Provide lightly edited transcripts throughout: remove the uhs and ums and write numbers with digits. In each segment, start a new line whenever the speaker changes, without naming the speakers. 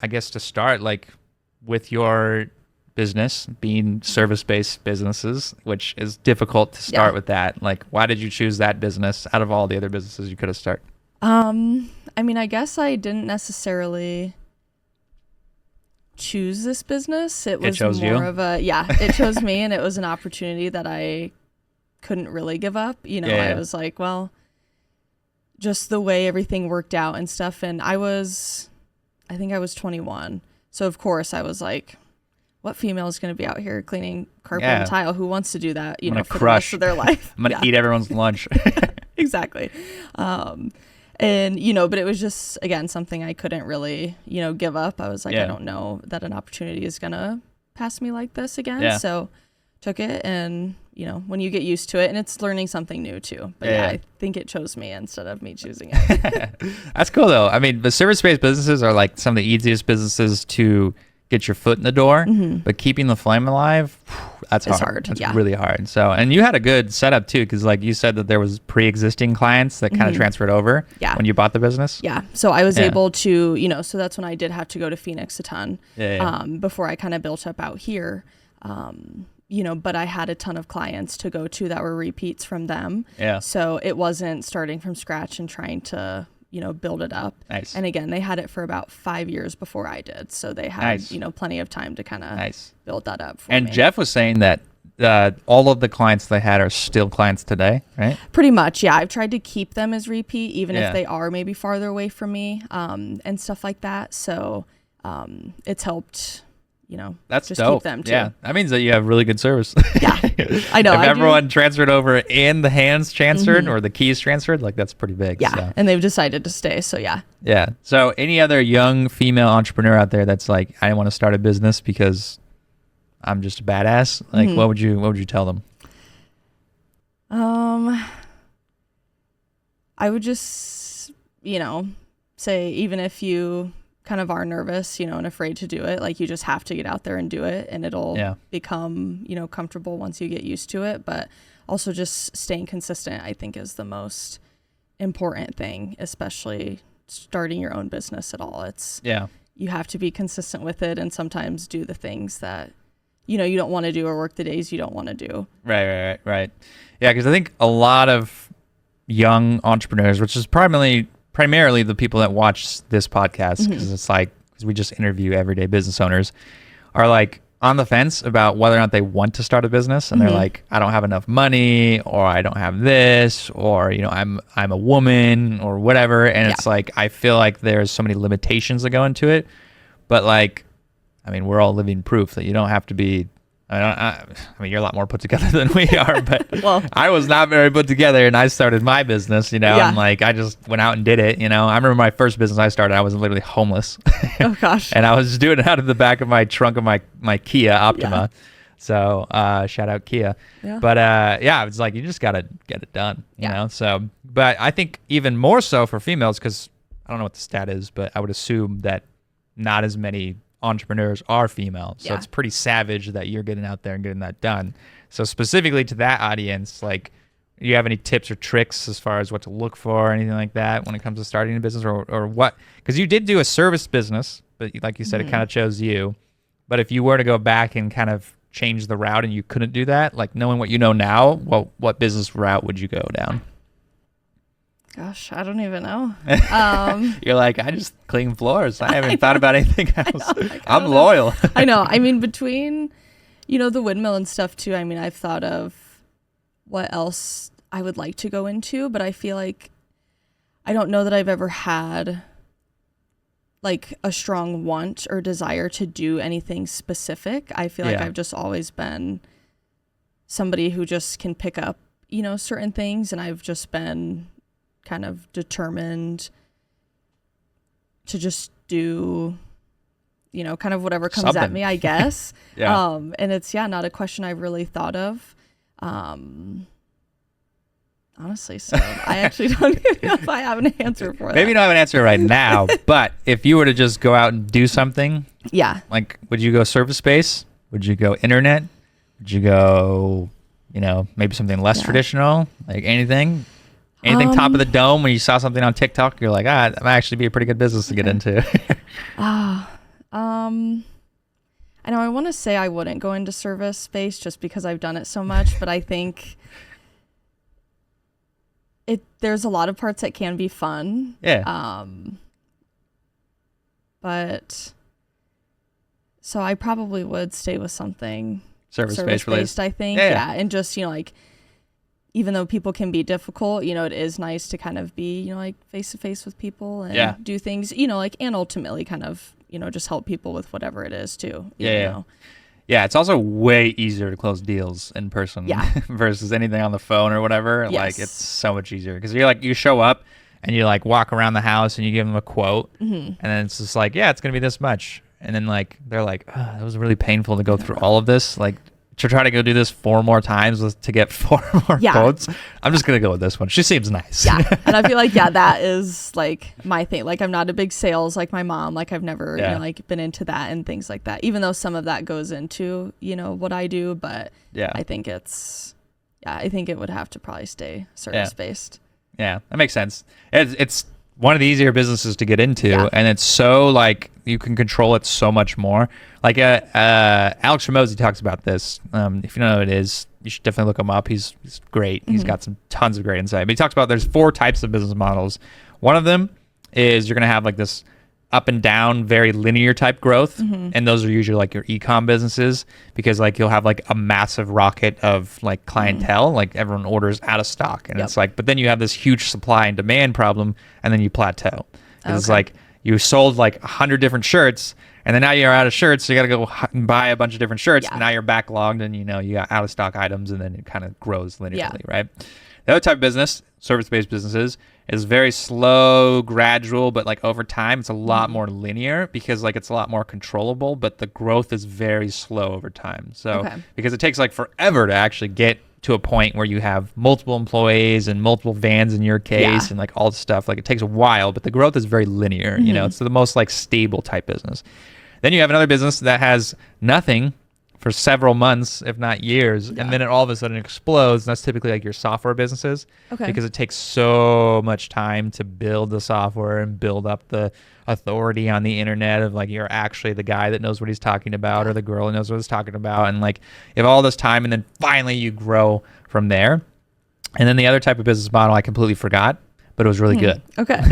I guess to start, like with your business being service-based businesses, which is difficult to start with that. Like, why did you choose that business out of all the other businesses you could have started?
I mean, I guess I didn't necessarily choose this business. It was
chose
more
you?
of a, it chose me, and it was an opportunity that I couldn't really give up. You know, I was like, well, just the way everything worked out and stuff. And I think I was 21. So of course I was like, what female is going to be out here cleaning carpet and tile? Who wants to do that, you know, for the rest of their life?
I'm going to eat everyone's lunch.
Exactly. And, you know, but it was just, again, something I couldn't really, you know, give up. I was like, I don't know that an opportunity is going to pass me like this again. Yeah. So took it, and, you know, when you get used to it, and it's learning something new too. But I think it chose me instead of me choosing it.
That's cool though. I mean, the service-based businesses are like some of the easiest businesses to get your foot in the door, but keeping the flame alive, that's hard. That's really hard. So, and you had a good setup too, because like you said that there was pre-existing clients that kind of transferred over when you bought the business.
Yeah. So I was able to, you know, so that's when I did have to go to Phoenix a ton before I kind of built up out here. You know, but I had a ton of clients to go to that were repeats from them. Yeah. So it wasn't starting from scratch and trying to, you know, build it up. Nice. And again, they had it for about 5 years before I did. So they had, you know, plenty of time to kind of build that up for me.
And Jeff was saying that all of the clients they had are still clients today, right?
Pretty much, yeah. I've tried to keep them as repeat, even if they are maybe farther away from me, and stuff like that. So it's helped, you know,
that's
just
dope.
Keep them too.
Yeah, that means that you have really good service.
Yeah, I know.
If everyone transferred over and the hands transferred or the keys transferred, like that's pretty big.
Yeah,
so.
And they've decided to stay. So yeah.
Yeah. So any other young female entrepreneur out there that's like, I want to start a business because I'm just a badass. Like, what would you tell them?
I would just, you know, say even if you kind of are nervous, you know, and afraid to do it, like you just have to get out there and do it, and it'll become, you know, comfortable once you get used to it. But also just staying consistent, I think, is the most important thing, especially starting your own business at all. It's you have to be consistent with it, and sometimes do the things that, you know, you don't want to do, or work the days you don't want to do.
Right. Yeah, because I think a lot of young entrepreneurs, which is primarily the people that watch this podcast, because it's like, because we just interview everyday business owners, are like on the fence about whether or not they want to start a business, and they're like, I don't have enough money, or I don't have this, or, you know, I'm a woman, or whatever. And it's like, I feel like there's so many limitations that go into it, but like, I mean, we're all living proof that you don't have to be. I mean, you're a lot more put together than we are, but well, I was not very put together, and I started my business, you know, and like, I just went out and did it, you know. I remember my first business I started, I was literally homeless.
Oh gosh.
And I was just doing it out of the back of my trunk of my Kia Optima. So shout out Kia. But I was like, you just got to get it done, you know. So, but I think even more so for females, because I don't know what the stat is, but I would assume that not as many entrepreneurs are female, so it's pretty savage that you're getting out there and getting that done. So specifically to that audience, like, do you have any tips or tricks as far as what to look for or anything like that when it comes to starting a business, or what? Because you did do a service business, but like you said, it kind of chose you. But if you were to go back and kind of change the route and you couldn't do that, like knowing what you know now, what business route would you go down?
Gosh, I don't even know.
You're like, I just clean floors. I haven't thought about anything else. I'm loyal.
I know. I mean, between, you know, the windmill and stuff too, I mean, I've thought of what else I would like to go into, but I feel like I don't know that I've ever had like a strong want or desire to do anything specific. I feel like I've just always been somebody who just can pick up, you know, certain things, and I've just been kind of determined to just do, you know, kind of whatever comes at me, I guess. And it's not a question I've really thought of, honestly. So I actually don't even know if I have an answer for that.
Maybe you don't have an answer right now, but if you were to just go out and do something, like, would you go service based? Would you go internet? Would you go, you know, maybe something less traditional, like anything top of the dome? When you saw something on TikTok, you're like, that might actually be a pretty good business to get into.
I know I want to say I wouldn't go into service space just because I've done it so much, but I think there's a lot of parts that can be fun.
Yeah.
But so I probably would stay with something
Service-based related.
I think. Yeah. And just, like, even though people can be difficult, it is nice to kind of be, like, face to face with people and do things, like, and ultimately kind of, just help people with whatever it is too.
Yeah. It's also way easier to close deals in person versus anything on the phone or whatever.
Yes.
Like, it's so much easier because you show up and you like walk around the house and you give them a quote and then it's just like, yeah, it's going to be this much. And then like, they're like, oh, it was really painful to go through all of this. Like, to try to go do this 4 more times to get 4 more quotes. I'm just going to go with this one. She seems nice.
Yeah. And I feel like, that is like my thing. Like, I'm not a big sales like my mom. Like, I've never like been into that and things like that, even though some of that goes into, what I do. But I think I think it would have to probably stay service based. Yeah,
that makes sense. It's one of the easier businesses to get into, and it's so like you can control it so much more. Like Alex Ramosi talks about this. If you don't know who it is, you should definitely look him up. He's great. He's got some tons of great insight. But he talks about there's 4 types of business models. One of them is you're gonna have like this up and down, very linear type growth, and those are usually like your e-com businesses because like you'll have like a massive rocket of like clientele, like everyone orders out of stock, and it's like, but then you have this huge supply and demand problem, and then you plateau. It's like you sold like 100 different shirts, and then now you're out of shirts, so you got to go and buy a bunch of different shirts, and now you're backlogged, and you got out of stock items, and then it kind of grows linearly, right? The other type of business, service-based businesses, is very slow, gradual, but like over time, it's a lot more linear because like it's a lot more controllable, but the growth is very slow over time. So because it takes like forever to actually get to a point where you have multiple employees and multiple vans in your case and like all this stuff. Like it takes a while, but the growth is very linear. It's the most like stable type business. Then you have another business that has nothing for several months, if not years, and then it all of a sudden explodes. And that's typically like your software businesses because it takes so much time to build the software and build up the authority on the internet of like you're actually the guy that knows what he's talking about or the girl that knows what he's talking about. And like you have all this time and then finally you grow from there. And then the other type of business model I completely forgot, but it was really good.
Okay.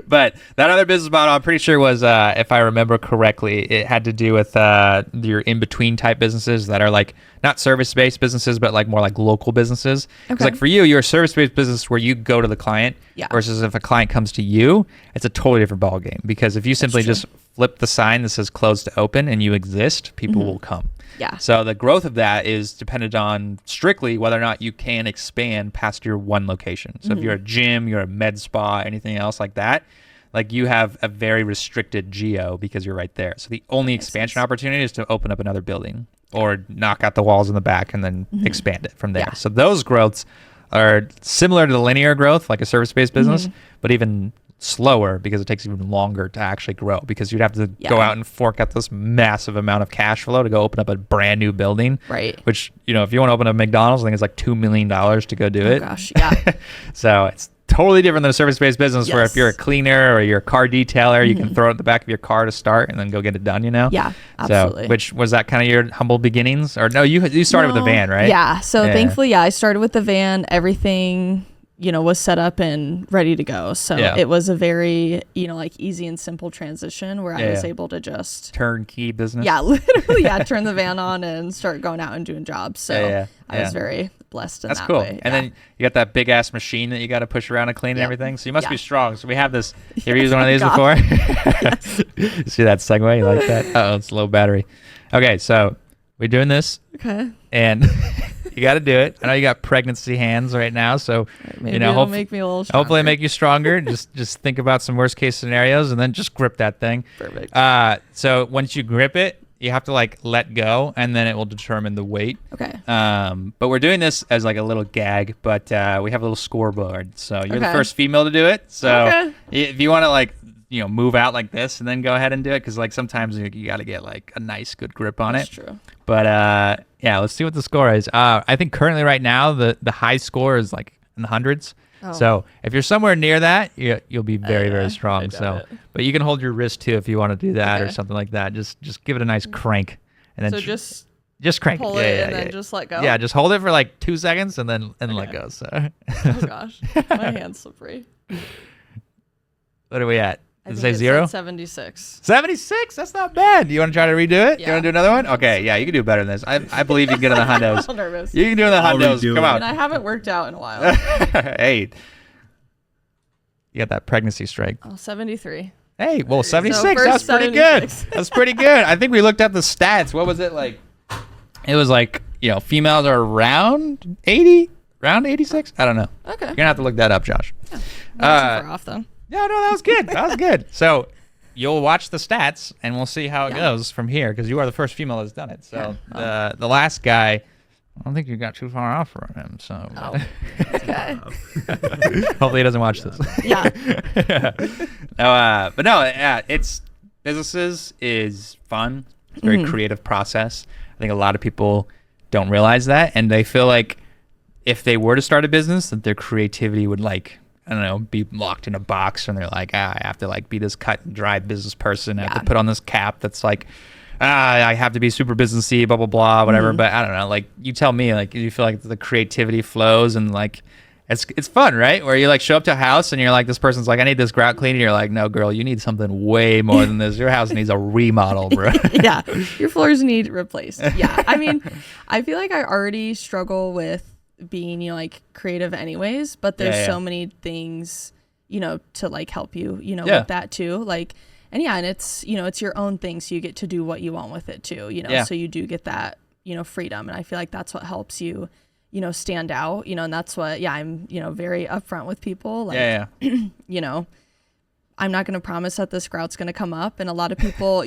But that other business model, I'm pretty sure was, if I remember correctly, it had to do with your in-between type businesses that are like not service-based businesses, but like more like local businesses. Because like for you, you're a service-based business where you go to the client versus if a client comes to you, it's a totally different ballgame. Because if you simply just flip the sign that says closed to open and you exist, people will come.
Yeah.
So the growth of that is dependent on strictly whether or not you can expand past your one location. So if you're a gym, you're a med spa, anything else like that, like you have a very restricted geo because you're right there. So the only expansion opportunity is to open up another building or knock out the walls in the back and then expand it from there. Yeah. So those growths are similar to the linear growth, like a service-based business, but even slower because it takes even longer to actually grow because you'd have to go out and fork out this massive amount of cash flow to go open up a brand new building,
right?
Which, if you want to open a McDonald's, I think it's like $2 million to go do it.
Oh gosh, yeah. So
it's totally different than a service-based business where if you're a cleaner or you're a car detailer, you can throw it in the back of your car to start and then go get it done,
Yeah, absolutely.
So, which was that kind of your humble beginnings? Or no, you started with the van, right?
Yeah, so thankfully, I started with the van, everything was set up and ready to go. So it was a very, like easy and simple transition where I was able to just
turnkey business.
Yeah, literally, turn the van on and start going out and doing jobs. So I was very blessed in that
cool.
way.
And then you got that big ass machine that you got to push around and clean and everything. So you must be strong. So we have this. You ever used one of these before? You see that segue? You like that? Oh, it's low battery. Okay, so we're doing this.
Okay.
And you got to do it. I know you got pregnancy hands right now, so
maybe it'll make me a little stronger.
Hopefully, make you stronger. just think about some worst case scenarios, and then just grip that thing.
Perfect.
So once you grip it, you have to like let go, and then it will determine the weight.
Okay.
But we're doing this as like a little gag, but we have a little scoreboard. So you're the first female to do it. So if you want to like move out like this and then go ahead and do it, because like sometimes you got to get like a nice good grip on
That's
it.
True.
But let's see what the score is. I think currently right now the high score is like in the hundreds.
Oh.
So if you're somewhere near that, you'll be very, very
I
strong.
doubt
So,
it.
but you can hold your wrist too if you want to do that or
Okay.
something like that. Just give it a nice crank, and then
So
just crank
pull
it.
it
Yeah,
and
yeah,
then
yeah.
just let go.
Yeah, just hold it for like 2 seconds and then let
Okay.
go. So
Oh gosh, my hand's slippery.
what are we at?
I
Did it
think
say
it
zero?
said 76.
76? That's not bad. You want to try to redo it? You
Yeah.
want to do another one? Okay, yeah, you can do better than this. I believe you can get in the
I'm
hundos.
nervous.
You can do it in the
I'll
hundos.
redo
Come
it.
on.
And I haven't worked out in a while.
Hey, you got that pregnancy streak.
Oh, 73.
Hey, well,
So
76.
first
That's pretty good.
76.
That's pretty good. I think we looked at the stats. What was it like? It was like, females are around 80, around 86. I don't know.
Okay.
You're gonna have to look that up, Josh.
Not too far off then.
Yeah, no, that was good. That was good. So you'll watch the stats, and we'll see how it
Yeah.
goes from here, because you are the first female that's done it. So
Yeah.
the last guy, I don't think you got too far off from him. So
Oh. Okay.
hopefully he doesn't watch this.
Yeah.
But no, yeah, it's businesses is fun. It's a very creative process. I think a lot of people don't realize that, and they feel like if they were to start a business, that their creativity would be locked in a box, and they're like, I have to be this cut and dry business person. I have to put on this cap that's like, I have to be super businessy, blah blah blah, whatever. But I don't know. You tell me, you feel like the creativity flows and it's fun, right? Where you show up to a house and you're like, this person's like, I need this grout cleaned. And you're like, no, girl, you need something way more than this. Your house needs a remodel, bro.
Yeah. Your floors need replaced. Yeah. I mean, I feel like I already struggle with being, creative anyways, but there's so many things, to help you, with that too. And it's, it's your own thing. So you get to do what you want with it too, so you do get that, freedom. And I feel like that's what helps you, stand out, and that's what, I'm, very upfront with people. I'm not going to promise that this grout's going to come up. And a lot of people,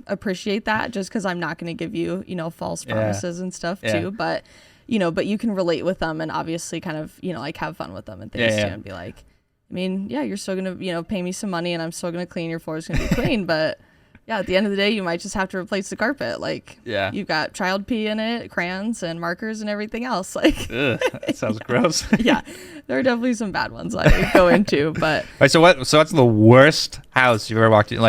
appreciate that just because I'm not going to give you, false promises and stuff too. But, but you can relate with them and obviously kind of, have fun with them and things too, and be like, I mean, you're still going to, pay me some money and I'm still going to clean. Your floor is going to be clean. But yeah, at the end of the day, you might just have to replace the carpet. You've got child pee in it, crayons and markers and everything else.
Ugh, that sounds gross.
Yeah, there are definitely some bad ones I go into, but.
Right, so what's the worst house you've ever walked in?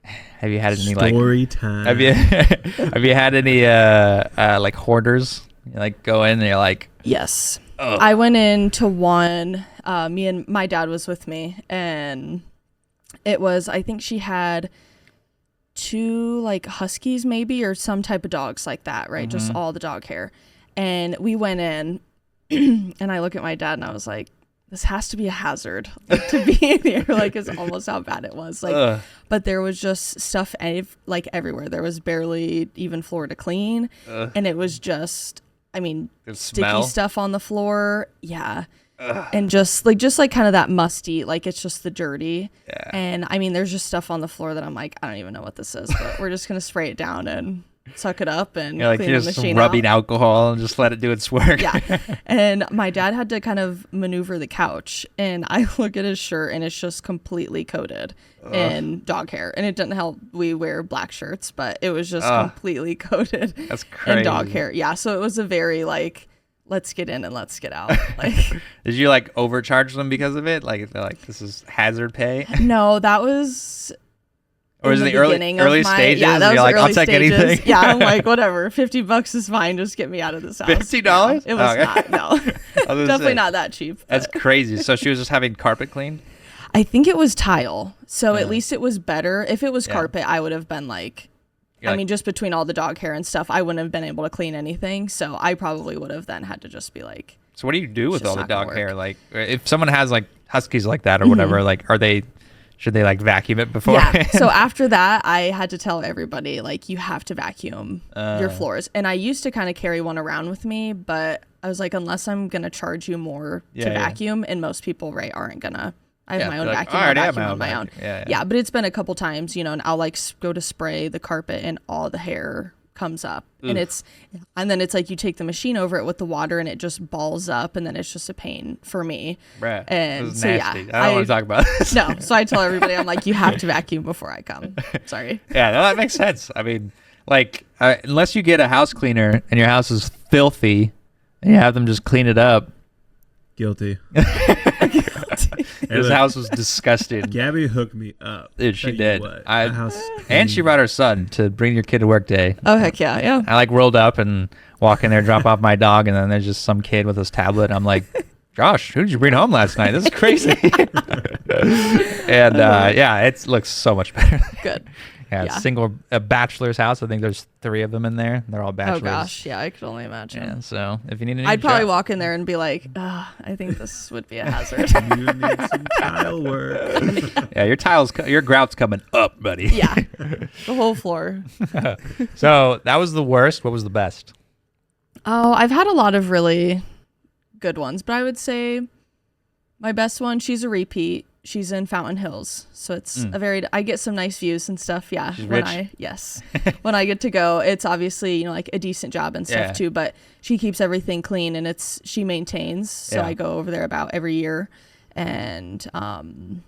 Have you had any
Story time.
have you had any hoarders? You go in and you're like,
Yes.
oh.
I went into one, me and my dad was with me, and it was, I think she had 2 huskies maybe, or some type of dogs like that, right? Just all the dog hair. And we went in and I look at my dad and I was like, this has to be a hazard to be in here. Is almost how bad it was. But there was just stuff everywhere. There was barely even floor to clean. And it was just, sticky stuff on the floor. Yeah. And just kind of that musty, it's just the dirty.
Yeah.
And there's just stuff on the floor that I'm like, I don't even know what this is, but we're just going to spray it down and suck it up and
you're
clean the
just
machine
rubbing
out.
alcohol and just let it do its work.
Yeah. And my dad had to kind of maneuver the couch, and I look at his shirt and it's just completely coated in dog hair. And it didn't help we wear black shirts, but it was just completely coated
That's crazy.
in dog hair. Yeah. So it was a very let's get in and let's get out.
Did you overcharge them because of it? They're like, this is hazard pay?
No, that was
Or is it the early stages?
Yeah, that was
You're like,
early
I'll take
stages.
anything.
Yeah, I'm like, whatever. $50 is fine. Just get me out of this house.
$50?
Yeah, it was
Okay.
not. No, definitely not that cheap.
That's crazy. So she was just having carpet cleaned?
I think it was tile. So at least it was better. If it was carpet, I would have been just between all the dog hair and stuff, I wouldn't have been able to clean anything. So I probably would have then had to just be like.
So what do you do with
It's
all
just
the
not
dog
gonna
hair? If someone has huskies like that or whatever, should they vacuum it before?
Yeah. So after that, I had to tell everybody you have to vacuum your floors. And I used to kind of carry one around with me, but I was like, unless I'm gonna charge you more to vacuum, and most people aren't gonna. I have my own vacuum. I vacuum on my own. Yeah, but it's been a couple times, and I'll go to spray the carpet and all the hair comes up. Oof. And then it's you take the machine over it with the water and it just balls up, and then it's just a pain for me.
Right.
And
this is
so
nasty.
yeah,
I don't want to talk about this.
No. So I tell everybody, I'm like, you have to vacuum before I come. Sorry.
Yeah, no, that makes sense. Unless you get a house cleaner and your house is filthy and you have them just clean it up,
Guilty.
This house was disgusting.
Gabby hooked me up.
Dude, she
Tell you
did.
what,
I-
that house is
And she
clean.
brought her son to bring your kid to work day.
Oh, heck yeah. Yeah.
I like rolled up and walk in there, drop off my dog, and then there's just some kid with his tablet. I'm like, Josh, who did you bring home last night? This is crazy. And yeah, it looks so much better.
Good.
Yeah, a bachelor's house. I think there's 3 of them in there. They're all bachelors.
Oh, gosh. Yeah, I could only imagine.
Yeah, so if you need a new
I'd probably
job-
walk in there and be like, I think this would be a hazard.
You need some tile work.
Yeah, your grout's coming up, buddy.
Yeah. The whole floor.
So that was the worst. What was the best?
Oh, I've had a lot of really good ones, but I would say my best one, she's a repeat. She's in Fountain Hills. So it's I get some nice views and stuff. Yeah.
She's
when
rich.
when I get to go, it's obviously, like a decent job and stuff
Yeah.
too, but she keeps everything clean and she maintains. So
Yeah.
I go over there about every year, and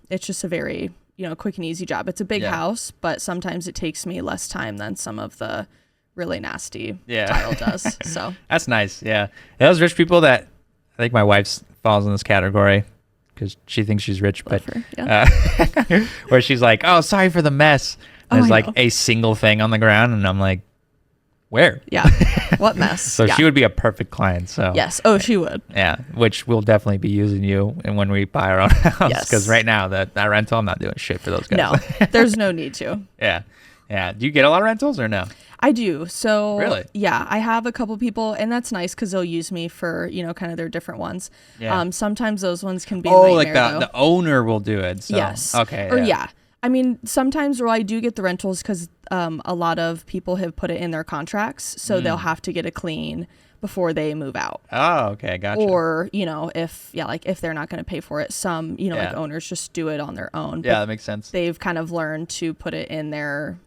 it's just a very, quick and easy job. It's a big
Yeah.
house, but sometimes it takes me less time than some of the really nasty
Yeah.
tile does. So
That's nice. Yeah. Those rich people that I think my wife falls in this category because she thinks she's rich, but
Love her, yeah.
where she's like, "Oh, sorry for the mess." And
Oh,
there's
I
like
know.
a single thing on the ground, and I'm like, "Where?"
Yeah. What mess.
So
Yeah.
she would be a perfect client. So
Yes. Oh, she would.
yeah, which we'll definitely be using you, and when we buy our own house,
Yes.
because right now that rental, I'm not doing shit for those guys.
No, there's no need to.
Yeah. Do you get a lot of rentals or no?
I do. So
Really?
yeah, I have a couple people, and that's nice because they'll use me for, kind of their different ones.
Yeah.
Sometimes those ones can be
Oh,
a
like
nightmare, though.
the owner will do it. So.
Yes.
Okay.
Or yeah. I mean, sometimes I do get the rentals because a lot of people have put it in their contracts, so they'll have to get a clean before they move out.
Oh, okay, gotcha.
Or, if they're not going to pay for it, some,
Yeah.
like owners just do it on their own.
Yeah,
But
that makes sense.
they've kind of learned to put it in their,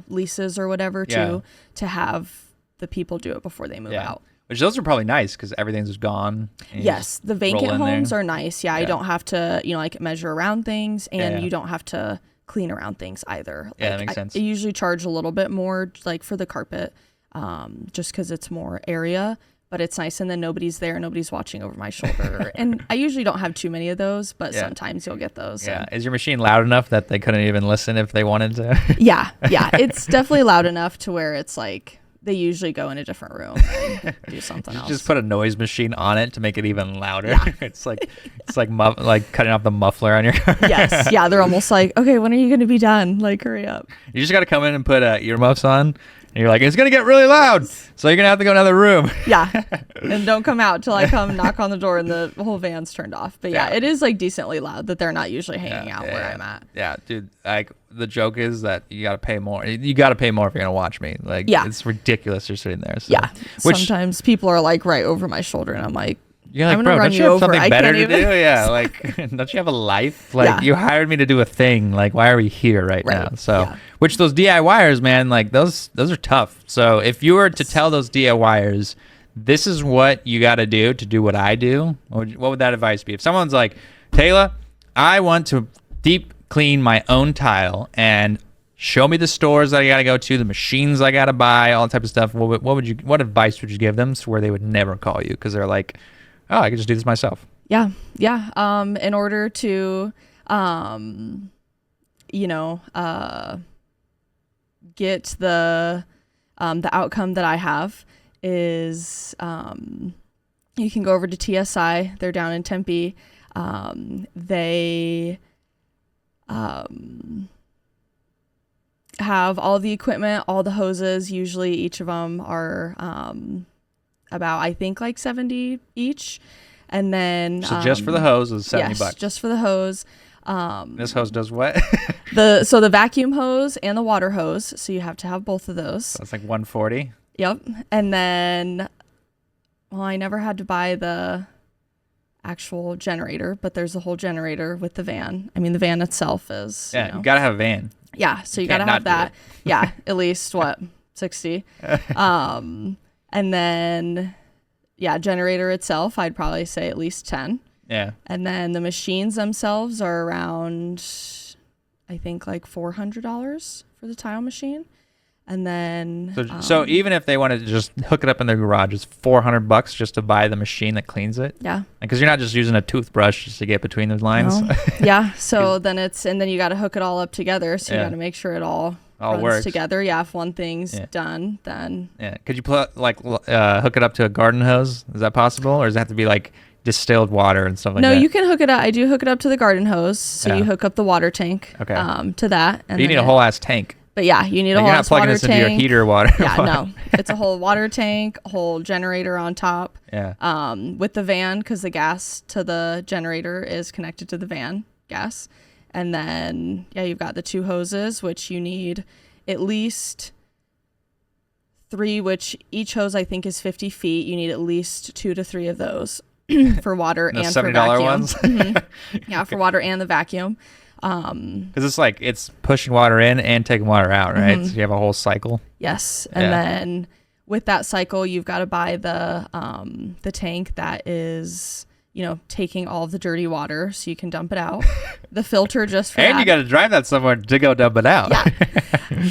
leases or whatever
Yeah.
too, to have the people do it before they move
Yeah.
out.
Which those are probably nice because everything's just gone. and you
Yes, the vacant
roll in
homes
there.
are nice. Yeah, I
Yeah.
don't have to, measure around things, and
Yeah.
you don't have to clean around things either.
Yeah, that makes sense.
I usually charge a little bit more, like for the carpet, just because it's more area. But it's nice, and then nobody's there, nobody's watching over my shoulder. And I usually don't have too many of those, but
Yeah.
sometimes you'll get those.
Yeah.
and-
Is your machine loud enough that they couldn't even listen if they wanted to?
Yeah, it's definitely loud enough to where it's like they usually go in a different room and do something
You
else.
just put a noise machine on it to make it even louder. it's like like cutting off the muffler on your car.
Yes, yeah, they're almost like, okay, when are you going to be done? Like, hurry up.
You just got to come in and put earmuffs on. And you're like, it's going to get really loud. So you're going to have to go in another room.
Yeah, and don't come out till I come knock on the door and the whole van's turned off. But yeah,
Yeah.
it is like decently loud that they're not usually hanging out where
yeah.
I'm at.
Yeah, dude. Like the joke is that you got to pay more. You got to pay more if you're going to watch me. Like,
Yeah.
it's ridiculous you're sitting there. So.
Yeah,
Which
sometimes people are like right over my shoulder, and I'm like,
you're like,
I'm gonna
bro,
run
don't
you
you have
over.
something
I
better
can't
to
even-
do? Yeah, like, don't you have a life? Like,
Yeah.
you hired me to do a thing. Like, why are we here right now?
Right,
So,
yeah.
which those DIYers, man, like those are tough. So, if you were to tell those DIYers, this is what you got to do what I do, what would that advice be? If someone's like, Tayla, I want to deep clean my own tile and show me the stores that I got to go to, the machines I got to buy, all that type of stuff. What advice would you give them to where they would never call you because they're like, oh, I can just do this myself.
yeah. In order to, get the outcome that I have is, you can go over to TSI. They're down in Tempe. They have all the equipment, all the hoses. Usually each of them are about, I think, like 70 each. And then
So just for the hose is $70.
yes, just for the hose.
This hose does what?
The vacuum hose and the water hose. So you have to have both of those.
That's like 140.
Yep. And then, well, I never had to buy the actual generator, but there's a whole generator with the van. I mean, the van itself is,
Yeah, you gotta have a van.
yeah. So you
can't
got to have
not do
that. Yeah. At least what, 60. And then, yeah, generator itself, I'd probably say at least 10.
Yeah.
And then the machines themselves are around, I think, like $400 for the tile machine. And then
So even if they wanted to just hook it up in their garage, it's $400 just to buy the machine that cleans it.
Yeah.
Because you're not just using a toothbrush just to get between those lines.
No. Yeah. So then then you got to hook it all up together. So you
Yeah.
got to make sure it all runs
works
together. Yeah. If one thing's done, then
Yeah. Could you hook it up to a garden hose? Is that possible, or does it have to be like distilled water and stuff like that?
no, you can hook it up. I do hook it up to the garden hose. So
Yeah.
you hook up the water tank
Okay.
To that. And
But you need
then
a whole ass tank.
But yeah, you need a
Like,
whole
you're not
ass
plugging
water
this
tank.
into your heater water.
Yeah, no. It's a whole water tank, a whole generator on top.
Yeah.
With the van, because the gas to the generator is connected to the van gas. And then, you've got the 2 hoses, which you need at least 3, which each hose I think is 50 feet. You need at least 2 to 3 of those for water
The
and for
$70
vacuum.
ones.
Yeah, for water and the vacuum.
Because it's pushing water in and taking water out, right? So you have a whole cycle.
Yes, and then with that cycle, you've got to buy the tank that is taking all of the dirty water, so you can dump it out. The filter just for
And
that.
you got to drive that somewhere to go dump it out.
Yeah.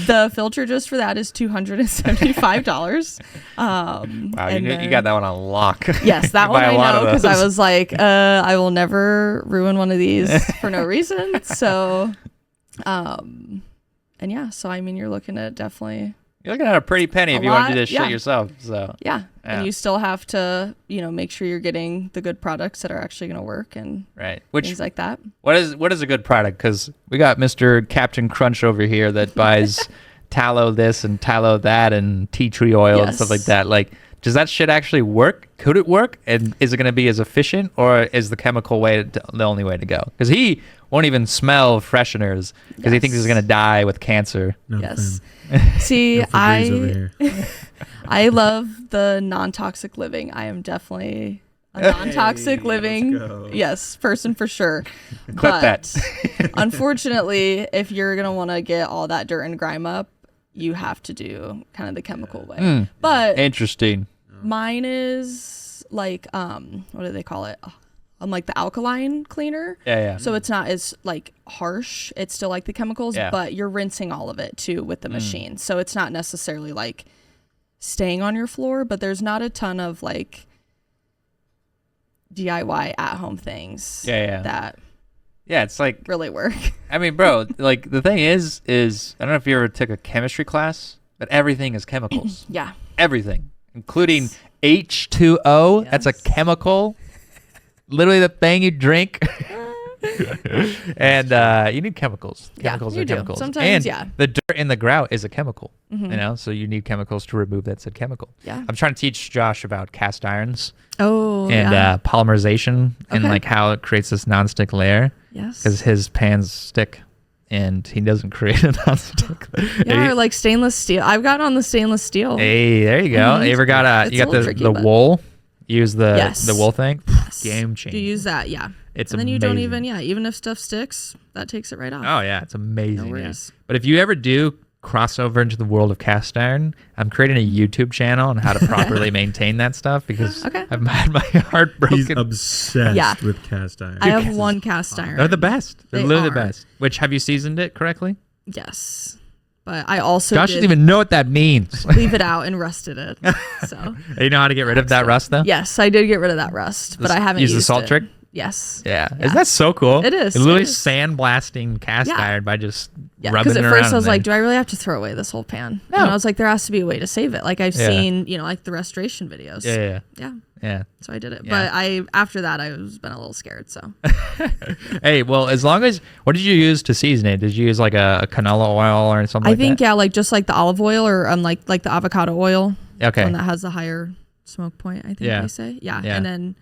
The filter just for that is $275.
Wow,
and
you got that one on lock.
Yes, that
You
one
buy a
I
lot of
know because I
those.
was like, I will never ruin one of these for no reason. So, and yeah, so I mean, you're looking at definitely.
You're looking at a pretty penny if you want to do this shit yourself. So
Yeah.
Yeah.
And you still have to, make sure you're getting the good products that are actually going to work and
right,
things like that.
what is a good product? Because we got Mr. Captain Crunch over here that buys tallow this and tallow that and tea tree oil and stuff like
Yes.
that. Like, does that shit actually work? Could it work? And is it going to be as efficient, or is the chemical way the only way to go? Because he won't even smell fresheners because he thinks he's going to die with cancer.
Not a
Yes.
fan.
See,
No Febreze over here.
I love the non-toxic living. I am definitely a non-toxic
Hey,
living
let's go.
person for sure.
Clip that.
Unfortunately, if you're going to want to get all that dirt and grime up, you have to do kind of the chemical way. But
Interesting.
mine is like what do they call it? Like the alkaline cleaner.
Yeah.
So it's not as like harsh. It's still like the chemicals,
Yeah.
but you're rinsing all of it too with the machine. So it's not necessarily like staying on your floor, but there's not a ton of like DIY at home things that
It's like,
really work.
I mean, bro, like the thing is I don't know if you ever took a chemistry class, but everything is chemicals.
Yeah.
Everything, including H2O. That's a
Yes.
chemical. Literally the thing you drink. And you need chemicals. Chemicals
you
are
do.
chemicals.
Sometimes,
and the dirt in the grout is a chemical. So you need chemicals to remove that said chemical.
Yeah.
I'm trying to teach Josh about cast irons
Oh,
and polymerization and
Okay.
like how it creates this nonstick layer.
yes.
Because his pans stick and he doesn't create a nonstick layer.
Yeah, or like stainless steel. I've got on the stainless steel.
Hey, there you go. You ever got
It's
you
a
got
little
the
tricky,
the
but-
wool? Use the
Yes.
wool thing.
Yes.
Game changer.
Do you use that? Yeah.
It's
and then you don't
amazing.
even if stuff sticks, that takes it right off.
Oh yeah, it's amazing.
No
yeah.
worries.
But if you ever do cross over into the world of cast iron, I'm creating a YouTube channel on how to properly maintain that stuff because
Okay.
I've had my heart
He's
broken.
obsessed
Yeah.
with cast iron.
I have one cast iron.
They're the best. They're
They
literally
are.
the best. Which, have you seasoned it correctly?
Yes. But I also
Josh
did
doesn't even know what that means.
leave it out and rusted it. So
You know how to get rid of that rust though?
yes, I did get rid of that rust, but I haven't
use
used
the salt
it.
trick?
Yes.
Yeah. Isn't that so cool?
It is.
It's literally
It is.
sandblasting cast
Yeah.
iron by just
Yeah,
rubbing
because
it
at
around.
first I was
in
like,
there.
do I really have to throw away this whole pan?
No.
And I was like, there has to be a way to save it. Like I've
Yeah.
seen, like the restoration videos.
Yeah.
Yeah. So I did it.
Yeah.
But after that I was been a little scared. So
Hey, well, as long as, what did you use to season it? Did you use like a canola oil or something
I
like
think
that?
like just like the olive oil or like the avocado oil.
Okay.
One that has the higher smoke point, I think
Yeah.
they say. Yeah.
Yeah.
And then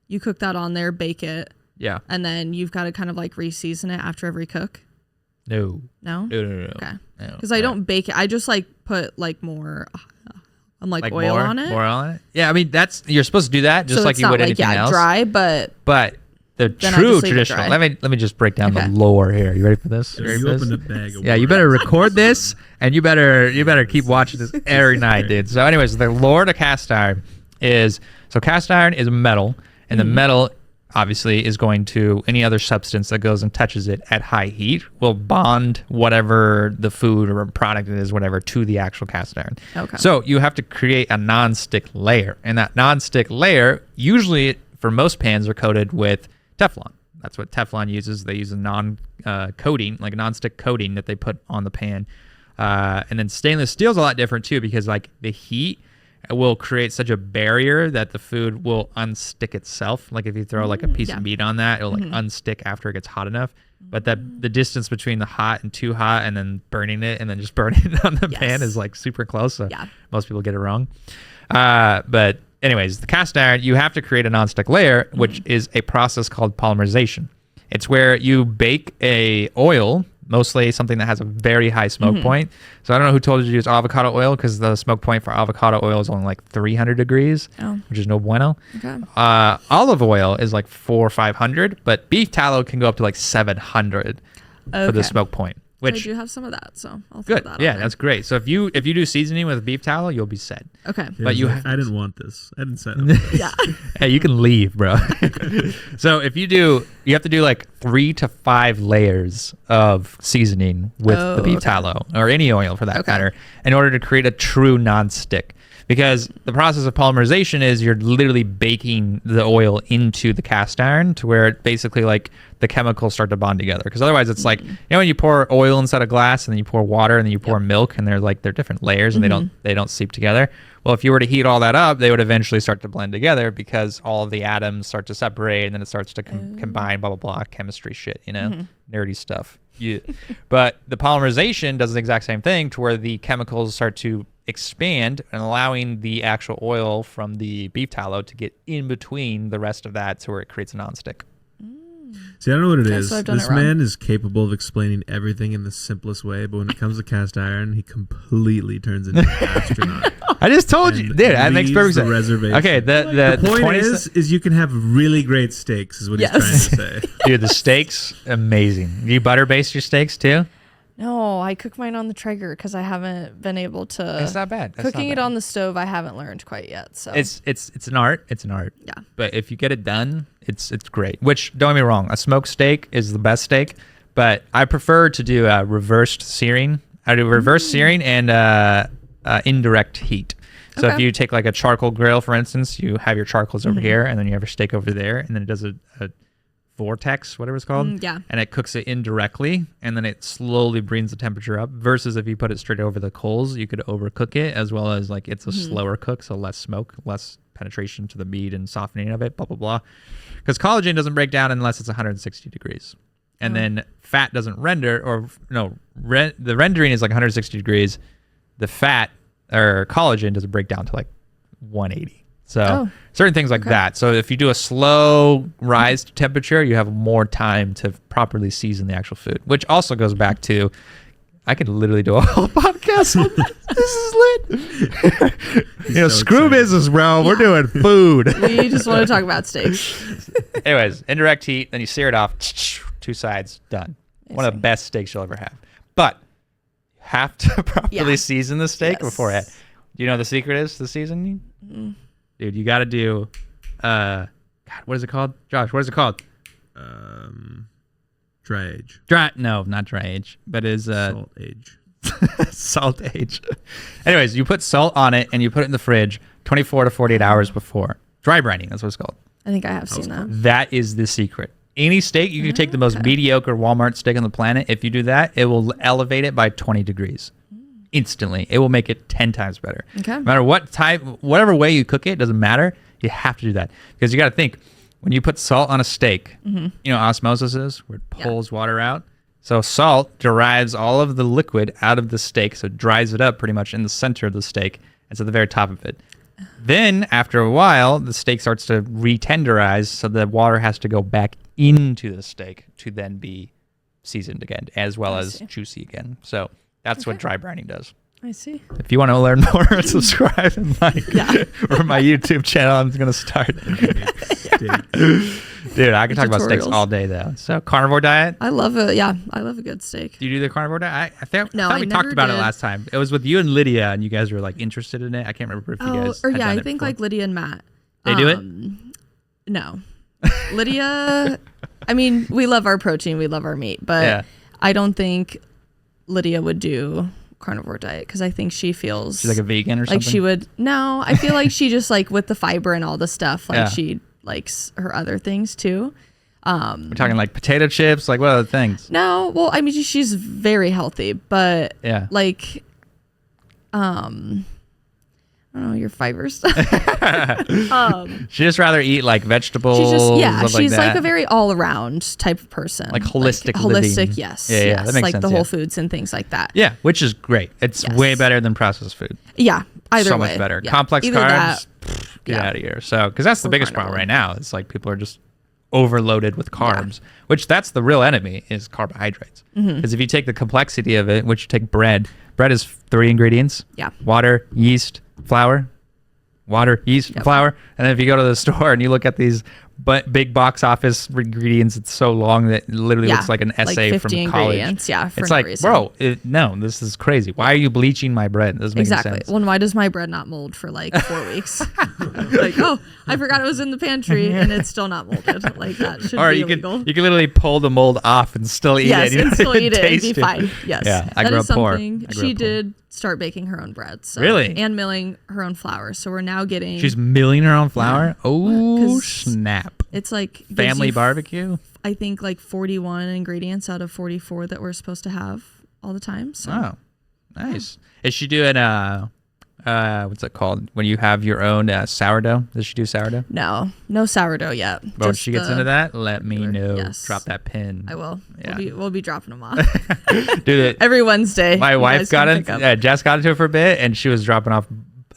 you cook that on there, bake it,
Yeah.
and then you've got to kind of like re-season it after every cook.
No.
No?
No.
Okay.
No.
Because I don't bake it. I just like put like more like oil
more,
on it.
More on it? Yeah, I mean, you're supposed to do that just
so
like
it's
you
not
would
like
anything else.
dry, but
But the
Then I
true
just leave it
traditional,
dry.
let me just break down
Okay.
the lore here. You ready for this?
You
ready for this?
opened a bag of
Yeah, you better record this, and you better keep watching this every night, dude. So, anyways, the lore to cast iron is cast iron is metal, and the metal obviously is going to, any other substance that goes and touches it at high heat will bond whatever the food or product it is, whatever, to the actual cast iron.
Okay.
So you have to create a non-stick layer, and that non-stick layer, usually for most pans, are coated with Teflon. That's what Teflon uses. They use a non-coating, like a non-stick coating that they put on the pan. And then stainless steel is a lot different too, because like the heat will create such a barrier that the food will unstick itself. Like if you throw like a piece of meat on that, it'll like unstick after it gets hot enough. But that the distance between the hot and too hot and then burning it and then just burning it on the pan is like super close. So most people get it wrong. But anyways, the cast iron, you have to create a nonstick layer, which is a process called polymerization. It's where you bake a oil, mostly something that has a very high smoke point. So I don't know who told you to use avocado oil, because the smoke point for avocado oil is only like 300 degrees, which is no bueno.
Okay.
Olive oil is like 400 or 500, but beef tallow can go up to like 700 for the smoke point. Which
I do have some of that, so I'll throw that on
Yeah,
there.
that's great. So if you do seasoning with beef tallow, you'll be set.
Okay.
Yeah,
But
I didn't want this. I didn't set up.
Yeah.
Hey, you can leave, bro. So if you have to do like 3 to 5 layers of seasoning with the beef tallow, or any oil for that matter, in order to create a true non-stick. Because the process of polymerization is you're literally baking the oil into the cast iron to where it basically like the chemicals start to bond together. Because otherwise it's like, you know, when you pour oil inside a glass and then you pour water and then you pour milk, and they're different layers and they don't seep together. Well, if you were to heat all that up, they would eventually start to blend together, because all of the atoms start to separate and then it starts to combine, blah, blah, blah, chemistry shit, you know, nerdy stuff. Yeah. But the polymerization does the exact same thing, to where the chemicals start to expand and allowing the actual oil from the beef tallow to get in between the rest of that, to where it creates a nonstick.
See, I don't know what it is.
So I've done
This
it wrong.
man is capable of explaining everything in the simplest way, but when it comes to cast iron, he completely turns into an astronaut.
I just told you, dude. That makes perfect sense.
Reservation.
Okay,
The point is you can have really great steaks, is what he's trying to say.
Dude, the steaks, amazing. Do you butter baste your steaks too?
No, I cook mine on the Traeger because I haven't been able to.
It's not bad.
Cooking it on the stove, I haven't learned quite yet. So
it's an art. It's an art.
Yeah.
But if you get it done, it's great. Which, don't get me wrong, a smoked steak is the best steak, but I prefer to do a reversed searing. I do reverse searing and indirect heat. So if you take like a charcoal grill, for instance, you have your charcoals over here, and then you have your steak over there, and then it does a vortex, whatever it's called, and it cooks it indirectly, and then it slowly brings the temperature up, versus if you put it straight over the coals, you could overcook it, as well as like it's a slower cook, so less smoke, less penetration to the meat and softening of it, blah blah blah, because collagen doesn't break down unless it's 160 degrees, and then fat doesn't render, or no, the rendering is like 160 degrees, the fat or collagen doesn't break down to like 180. So certain things like that. So if you do a slow rise to temperature, you have more time to properly season the actual food, which also goes back to, I could literally do a whole podcast on this. This is lit. You know,
so
screw
excited.
business, bro. We're doing food.
we just want to talk about steaks.
Anyways, indirect heat, then you sear it off, 2 sides, done. One of the best steaks you'll ever have. But you have to properly season the steak beforehand. Do you know what the secret is to the seasoning? Dude, you got to do, God, what is it called? Josh, what is it called?
Dry age.
No, not dry age, but is
Salt age.
salt age. Anyways, you put salt on it and you put it in the fridge 24 to 48 hours before. Dry brining, that's what it's called.
I think I have seen that.
That is the secret. Any steak, you can take the most mediocre Walmart steak on the planet. If you do that, it will elevate it by 20 degrees. Instantly. It will make it 10 times better.
Okay.
No matter what type, whatever way you cook it, it doesn't matter. You have to do that, because you got to think, when you put salt on a steak, you know osmosis is where it pulls water out. So salt derives all of the liquid out of the steak, so it dries it up pretty much in the center of the steak. It's at the very top of it. Then after a while, the steak starts to re-tenderize, so the water has to go back into the steak to then be seasoned again, as well as juicy again. So that's what dry brining does.
I see.
If you want to learn more, subscribe and like. Or my YouTube channel, I'm going to start. Dude, I can talk about steaks
Tutorials.
all day, though. So, carnivore diet?
I love it. Yeah, I love a good steak.
Do you do the carnivore diet? I thought
No,
we
I
talked
never
about it
did.
last time. It was with you and Lydia, and you guys were like interested in it. I can't remember if you guys.
Or
had
yeah,
done
I
it
think
before.
like Lydia and Matt.
They do it?
No, Lydia, I mean, we love our protein, we love our meat, but
Yeah.
I don't think Lydia would do carnivore diet because I think she feels
She's like a vegan or
like
something.
she would. No, I feel like she just like with the fiber and all the stuff, like
Yeah.
she likes her other things too.
We're talking like potato chips, like what other things?
No, well, I mean, she's very healthy, but
Yeah.
like, I don't know, your fiber stuff.
She just rather eat like vegetables.
She's just, yeah,
stuff
she's
like,
like
that.
a very all around type of person.
Like holistic living.
Holistic, yes.
Yeah,
yes.
that makes
like
sense,
the Whole
yeah.
Foods and things like that.
Yeah, which is great. It's
Yes.
way better than processed food.
Yeah, either
So
way.
much better.
Yeah.
Complex
Either
carbs,
that-
get
yeah.
out of here. So, because that's the
Or
biggest problem
carnivore.
right now. It's like people are just overloaded with carbs, which that's the real enemy is carbohydrates.
Mm-hmm.
Because if you take the complexity of it, which you take bread is 3 ingredients.
Yeah.
Water, yeast, flour. Water, yeast,
Yep.
flour. And then if you go to the store and you look at these big box office ingredients, it's so long that it literally looks like an essay
50
from college.
ingredients, yeah, for
It's
no
like,
reason.
bro, no, this is crazy. Why are you bleaching my bread? It doesn't make any
Exactly.
sense.
Well, and why does my bread not mold for like 4 weeks? Like, oh, I forgot it was in the pantry and it's still not molded. Like that should
Or
be
you
illegal.
can literally pull the mold off and still eat
Yes,
it. You
and
don't
still
even
eat it and be
taste
fine. Yes.
Yeah, I
That
grew
is
up poor.
something
I grew
she
up poor.
did start baking her own bread. So,
Really?
And milling her own flour. So we're now getting
She's milling her own flour. Oh
'Cause
snap!
it's like gives
Family
you
barbecue.
I think like 41 ingredients out of 44 that we're supposed to have all the time. So
Oh, nice. Is she doing what's it called when you have your own sourdough? Does she do sourdough?
no sourdough yet.
But when
Just
she gets
the-
into that, let me
regular-
know.
yes.
Drop that pin.
I will.
Yeah.
We'll be dropping them off
Dude, it,
every Wednesday.
my
You
wife
guys
got
can
into
pick up.
Jess got into it for a bit, and she was dropping off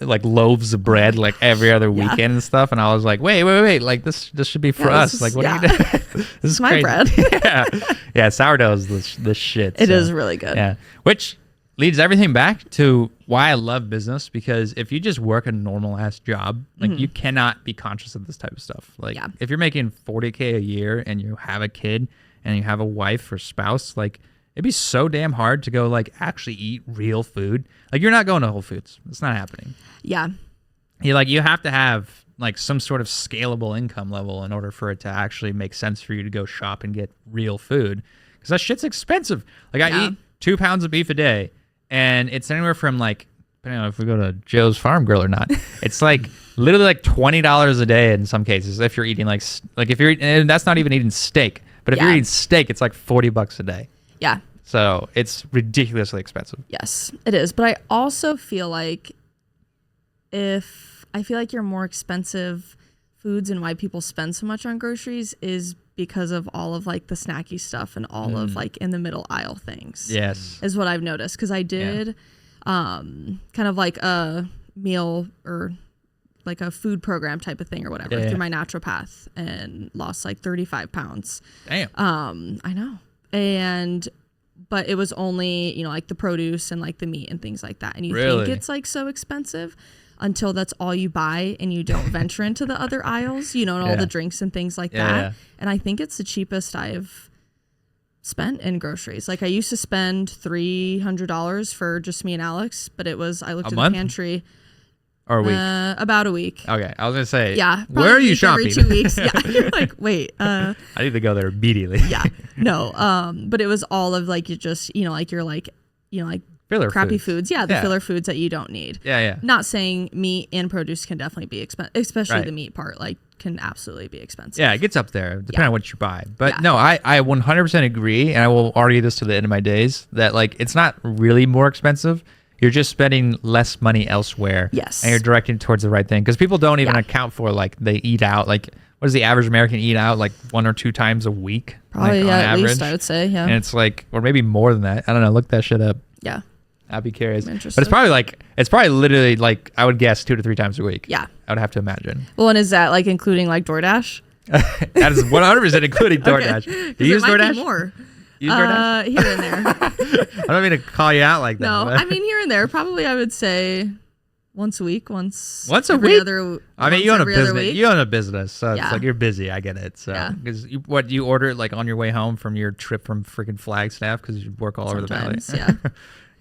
like loaves of bread like every other
Yeah.
weekend and stuff. And I was like, wait, like this should be for
Yeah,
us.
this
Like,
is-
what are you
yeah.
doing? This is
my
crazy.
bread.
yeah, sourdough is the shit.
It
so.
is really good.
Yeah, which leads everything back to why I love business, because if you just work a normal ass job, like you cannot be conscious of this type of stuff. Like
Yeah.
if you're making $40K a year and you have a kid and you have a wife or spouse, like it'd be so damn hard to go like actually eat real food. Like you're not going to Whole Foods. It's not happening.
Yeah.
You have to have like some sort of scalable income level in order for it to actually make sense for you to go shop and get real food, because that shit's expensive. Like I
Yeah.
eat 2 pounds of beef a day, and it's anywhere from like, depending on if we go to Joe's Farm Grill or not, it's like literally like $20 a day in some cases if you're eating like if you're, and that's not even eating steak, but if you're
Yeah.
eating steak, it's like $40 a day.
Yeah.
So it's ridiculously expensive.
Yes, it is. But I also feel like your more expensive foods and why people spend so much on groceries is because of all of like the snacky stuff and all of like in the middle aisle things.
Yes.
Is what I've noticed, because I did kind of like a meal or like a food program type of thing or whatever
Yeah.
through my naturopath and lost like 35 pounds.
Damn.
I know. But it was only, like the produce and like the meat and things like that. And you think
Really?
it's like so expensive until that's all you buy and you don't venture into the other aisles, and all
Yeah.
the drinks and things like
Yeah,
that.
yeah.
And I think it's the cheapest I've spent in groceries. Like I used to spend $300 for just me and Alex, but I looked
A
at
month?
the pantry
Or a week.
about a week.
Okay, I was gonna say.
Yeah.
Where
probably
are you
week every
shopping?
2 weeks. Yeah. You're like, wait,
I need to go there immediately.
yeah, no. But it was all of like, you just, like you're like, like
Filler
crappy
foods.
foods. Yeah. The filler foods that you don't need.
Yeah, yeah.
Not saying meat and produce can definitely be expensive, especially
Right.
the meat part, like can absolutely be expensive.
Yeah, it gets up there, depending
Yeah.
on what you buy. But
Yeah.
no, I 100% agree, and I will argue this to the end of my days, that like it's not really more expensive. You're just spending less money elsewhere.
Yes.
And you're directing it towards the right thing. Because people don't even
Yeah.
account for like they eat out. Like what does the average American eat out like 1 or 2 times a week?
Probably,
like,
yeah,
on
at
average?
least I would say. Yeah.
And it's like, or maybe more than that. I don't know. Look that shit up.
Yeah.
I'd be curious.
I'm
But it's
interested.
probably literally like, I would guess 2 to 3 times a week.
Yeah.
I would have to imagine.
Well, and is that like including like DoorDash?
That is 100% including DoorDash.
Okay.
Do you use
it might be
DoorDash?
more.
Use DoorDash?
Here and there.
I don't mean to call you out like that.
No,
but-
I mean here and there. Probably I would say once a week, once
a
every
week?
Other,
I mean,
once
you own a
every other
business.
week.
You own a business, so it's
Yeah.
like you're busy. I get it. So,
Yeah.
because you order it like on your way home from your trip from freaking Flagstaff because you work all over the valley.
Sometimes, yeah.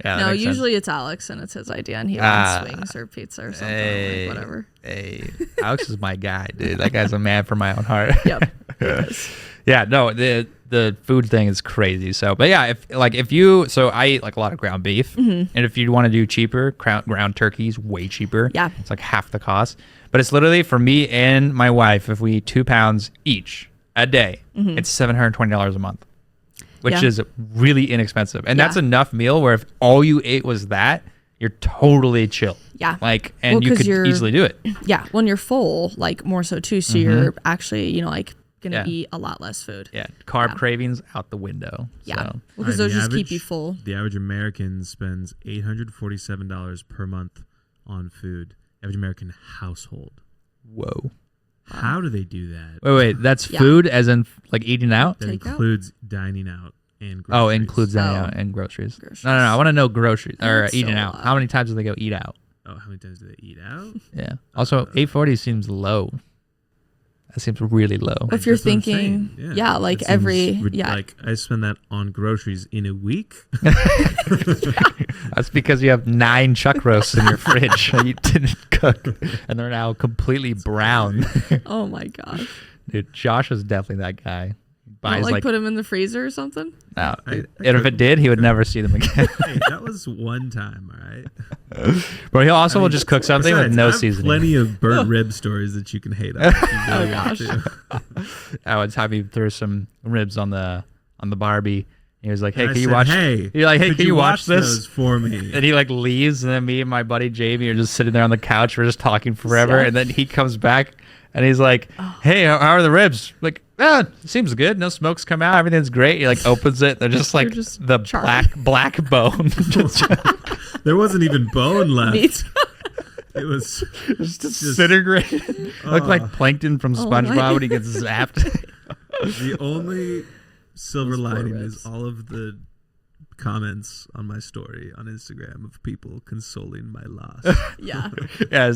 Yeah, that
No,
makes sense.
usually it's Alex and it's his idea, and he wants wings or pizza or something.
Hey,
Like, whatever.
Hey, Alex is my guy, dude. That guy's a man for my own heart.
Yep. He is.
Yeah, no, the food thing is crazy. So, but yeah, if you, so I eat like a lot of ground beef, and if you want to do cheaper, ground turkey's way cheaper.
Yeah.
It's like half the cost. But it's literally for me and my wife, if we eat 2 pounds each a day, it's $720 a month, which is really inexpensive. And that's enough meal where if all you ate was that, you're totally chill.
Yeah.
Like, and you could easily do it.
Yeah. When you're full, like more so too. So you're actually, like going to eat a lot less food.
Yeah. Carb cravings out the window.
Yeah.
So.
Because those just keep you full.
The average American spends $847 per month on food. Average American household.
Whoa.
How do they do that?
Wait. That's food as in like eating out?
That includes dining out and groceries.
Oh, includes dining out and groceries. No. I want to know groceries or eating out. How many times do they go eat out?
Oh, how many times do they eat out?
Yeah. Also, 840 seems low. That seems really low.
If you're thinking, like
like I spend that on groceries in a week.
That's because you have 9 chuck roasts in your fridge that you didn't cook, and they're now completely brown.
Oh my gosh.
Dude, Josh is definitely that guy.
Buys like put them in the freezer or something?
No. And if it did, he would never see them again.
Hey, that was one time, all right?
But he also will just cook something with no seasoning.
Plenty of burnt rib stories that you can hate on.
Oh gosh.
One time he threw some ribs on the Barbie. He was like, "Hey,
and
can you watch?
Hey,
you're like, hey, can you watch this
those for me?"
And he like leaves, and then me and my buddy Jamie are just sitting there on the couch. We're just talking forever, and then he comes back, and he's like, "Hey, how are the ribs?" Like, seems good. No smokes come out. Everything's great. He like opens it. They're just like the black bone.
There wasn't even bone left. It was
just disintegrated. Looked like plankton from SpongeBob when he gets zapped.
The only silver lining is all of the comments on my story on Instagram of people consoling my loss.
Yeah.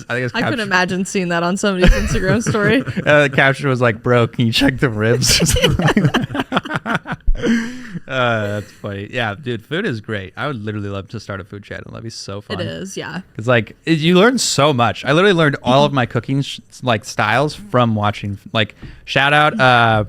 I
couldn't imagine seeing that on somebody's Instagram story.
The caption was like, "Bro, can you check the ribs?" Or something like that. That's funny. Yeah, dude, food is great. I would literally love to start a food channel. That'd be so fun.
It is, yeah.
It's like you learn so much. I literally learned all of my cooking styles from watching. Like, shout out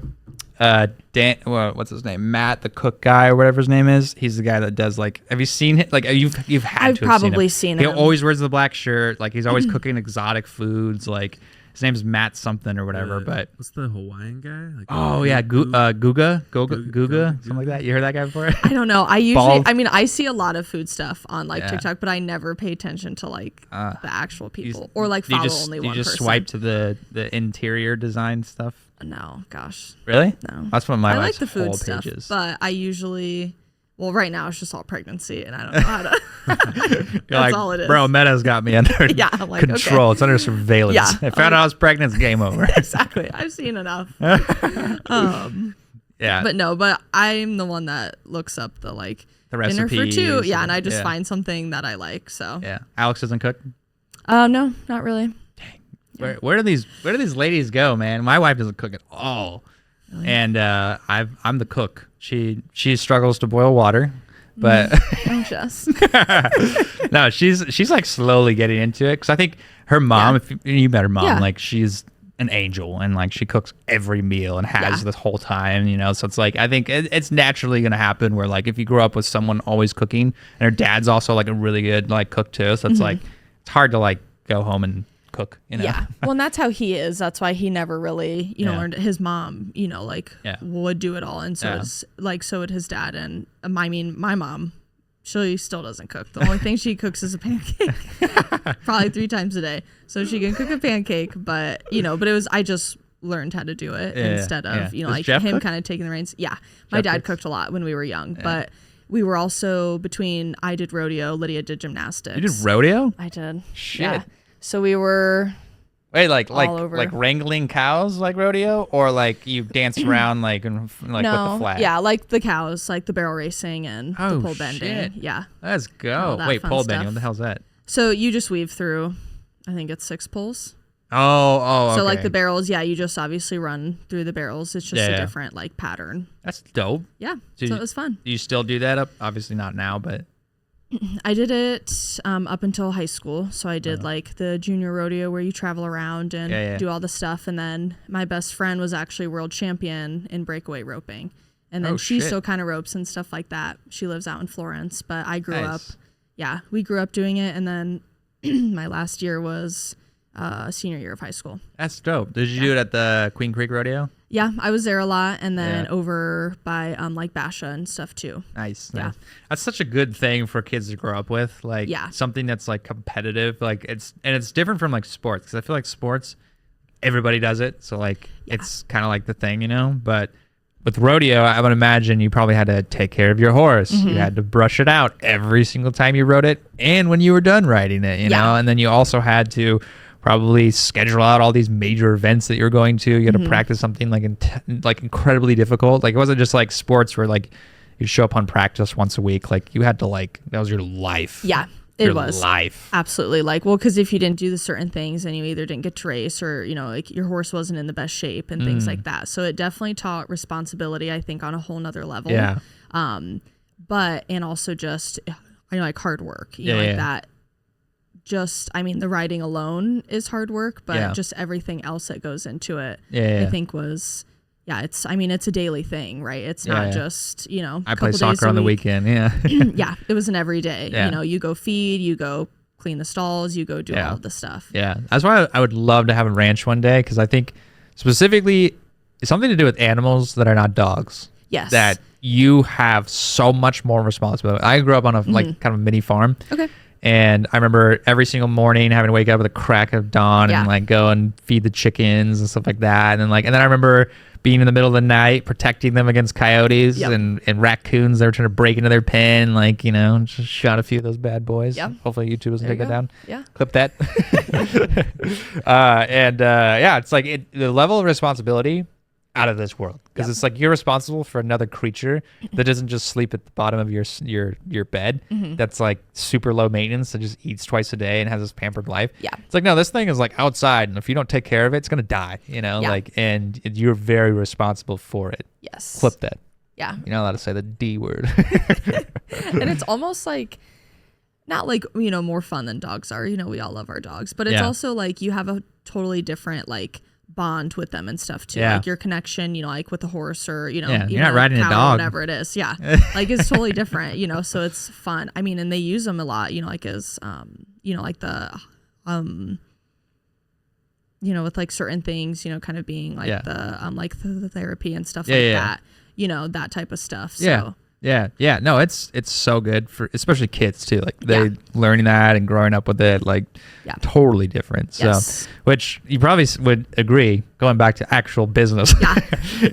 Dan, what's his name? Matt, the cook guy or whatever his name is. He's the guy that does like. Have you seen it? Like you've had
I've
to. I've
probably seen
him.
him.
He always wears the black shirt. Like he's always cooking exotic foods. Like his name's Matt something or whatever. But
what's the Hawaiian guy? Like,
Guga, something like that. You heard that guy before?
I don't know. I see a lot of food stuff on like TikTok, but I never pay attention to like the actual people or like follow only one person.
You just swipe to the interior design stuff.
No, gosh.
Really?
No.
That's one of my
like the food
whole
stuff,
pages.
but I usually, right now it's just all pregnancy, and I don't know how to. That's
like,
all it is.
Bro, Meta's got me under
I'm like,
control. Okay. It's under surveillance.
Yeah,
I found out I was pregnant. It's game over.
Exactly. I've seen enough.
Yeah.
But I'm the one that looks up the
recipes.
Dinner for two. Yeah, and I just find something that I like. So.
Yeah. Alex doesn't cook?
No, not really.
Yeah. Where do these ladies go, man? My wife doesn't cook at all. Really? And I'm the cook. She struggles to boil water, but no, she's like slowly getting into it because I think her mom, if you met her mom, like she's an angel and like she cooks every meal and has this whole time, so it's like I think it's naturally gonna happen where like if you grow up with someone always cooking and her dad's also like a really good like cook too, so it's like it's hard to like go home and cook,
Yeah. Well, and that's how he is. That's why he never really, learned. His mom, would do it all, and so so would his dad. And my mom, she still doesn't cook. The only thing she cooks is a pancake, probably 3 times a day. So she can cook a pancake, but but it was I just learned how to do it instead of like
Jeff
him
cook?
kind of taking the reins. Yeah, my dad cooked a lot when we were young, but. We were also I did rodeo, Lydia did gymnastics.
You did rodeo?
I did.
Shit.
Yeah. So we were
like
over.
like wrangling cows like rodeo, or like you dance around like with the flag?
Yeah, like the cows, like the barrel racing and the pole bending.
Shit.
Yeah.
Let's go. Wait, pole bending, what the hell's that?
So you just weave through, I think it's 6 poles.
Oh, okay.
So like the barrels, you just obviously run through the barrels. It's just a different like pattern.
That's dope.
Yeah. So it was fun.
Do you still do that? Obviously not now, but
I did it up until high school. So I did like the junior rodeo where you travel around and do all the stuff. And then my best friend was actually world champion in breakaway roping. And then she still kind of ropes and stuff like that. She lives out in Florence, but I grew up. Yeah, we grew up doing it. And then my last year was senior year of high school.
That's dope. Did you do it at the Queen Creek Rodeo?
Yeah, I was there a lot, and then over by like Basha and stuff too.
Nice. That's such a good thing for kids to grow up with. Like something that's like competitive. Like it's different from like sports, because I feel like sports, everybody does it, so like it's kind of like the thing, you know. But with rodeo, I would imagine you probably had to take care of your horse. You had to brush it out every single time you rode it, and when you were done riding it, you know. And then you also had to probably schedule out all these major events that you're going to. You had to practice something like incredibly difficult. Like it wasn't just like sports where like you show up on practice once a week. Like you had to that was your life.
Yeah, it was
life.
Absolutely. Like, well, because if you didn't do the certain things, then you either didn't get to race, or you know, like your horse wasn't in the best shape and things like that. So it definitely taught responsibility, I think, on a whole nother level.
Yeah.
But and also just like hard work. You know, like that. Just, I mean, the riding alone is hard work, but just everything else that goes into it, I think was, it's a daily thing, right? It's not just, you know,
I play soccer on the weekend. Yeah.
It was an everyday, you know, you go feed, you go clean the stalls, you go do all of the stuff.
Yeah. That's why I would love to have a ranch one day, because I think specifically it's something to do with animals that are not dogs.
Yes.
That you have so much more responsibility. I grew up on a like kind of a mini farm.
Okay.
And I remember every single morning having to wake up at the crack of dawn and like go and feed the chickens and stuff like that. And then I remember being in the middle of the night protecting them against coyotes and raccoons that were trying to break into their pen. Like, you know, just shot a few of those bad boys.
Yep.
Hopefully YouTube doesn't take that down.
Yeah.
Clip that. It's like the level of responsibility out of this world, because it's like you're responsible for another creature that doesn't just sleep at the bottom of your bed, that's like super low maintenance, that just eats twice a day and has this pampered life. It's like, no, this thing is like outside, and if you don't take care of it, it's gonna die, you know. Like, and you're very responsible for it.
Yes.
Clip that.
Yeah.
You're not allowed to say the D word.
And it's almost like, not like, you know, more fun than dogs are, you know, we all love our dogs, but it's also like you have a totally different like bond with them and stuff too, like your connection, you know, like with the horse, or you know,
you're not riding a dog,
whatever it is, like it's totally different, you know. So it's fun. I mean, and they use them a lot, you know, like as you know, like the you know, with like certain things, you know, kind of being like the therapy and stuff that, you know, that type of stuff. So
no, it's so good for especially kids too, like they learning that and growing up with it, like totally different. So which you probably would agree, going back to actual business,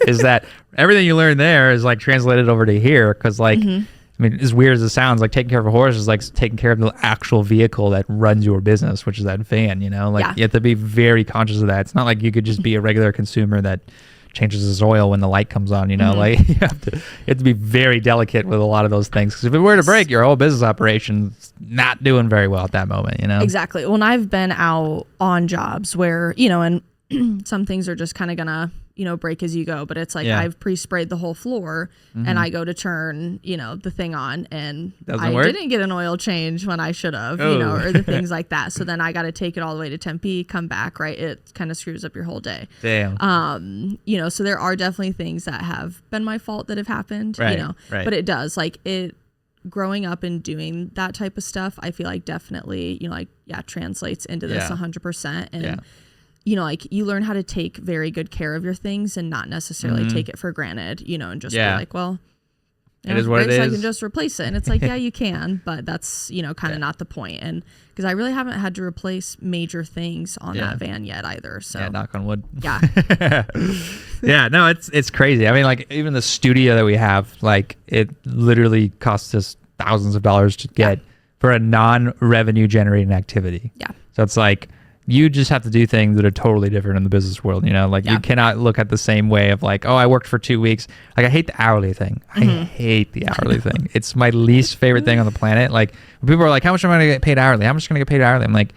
is that everything you learn there is like translated over to here, because like I mean, as weird as it sounds, like taking care of a horse is like taking care of the actual vehicle that runs your business, which is that van, you know. Like you have to be very conscious of that. It's not like you could just be a regular consumer that changes his oil when the light comes on, you know. Like you have to be very delicate with a lot of those things, because if it were to break, your whole business operation's not doing very well at that moment, you know.
Exactly. When I've been out on jobs where, you know, and some things are just kind of gonna, you know, break as you go, but it's like I've pre-sprayed the whole floor and I go to turn, you know, the thing on, and I didn't get an oil change when I should have, you know, or the things like that. So then I got to take it all the way to Tempe, come back, right? It kind of screws up your whole day.
Damn.
You know, so there are definitely things that have been my fault that have happened, you know, but it does, like, it growing up and doing that type of stuff, I feel like definitely, you know, like, translates into this 100%. And you know, like you learn how to take very good care of your things and not necessarily take it for granted, you know, and just be like, well,
it is what it is.
I can just replace it. And it's like, yeah, you can, but that's, you know, kind of not the point. And because I really haven't had to replace major things on that van yet either. So
knock on wood.
Yeah.
No, it's crazy. I mean, like even the studio that we have, like it literally costs us thousands of dollars to get for a non-revenue generating activity. Yeah. So it's like, you just have to do things that are totally different in the business world, you know. Like you cannot look at the same way of like, oh, I worked for 2 weeks. Like I hate the hourly thing. I hate the hourly thing. It's my least favorite thing on the planet. Like when people are like, how much am I going to get paid hourly? How much am I going to get paid hourly? I'm like,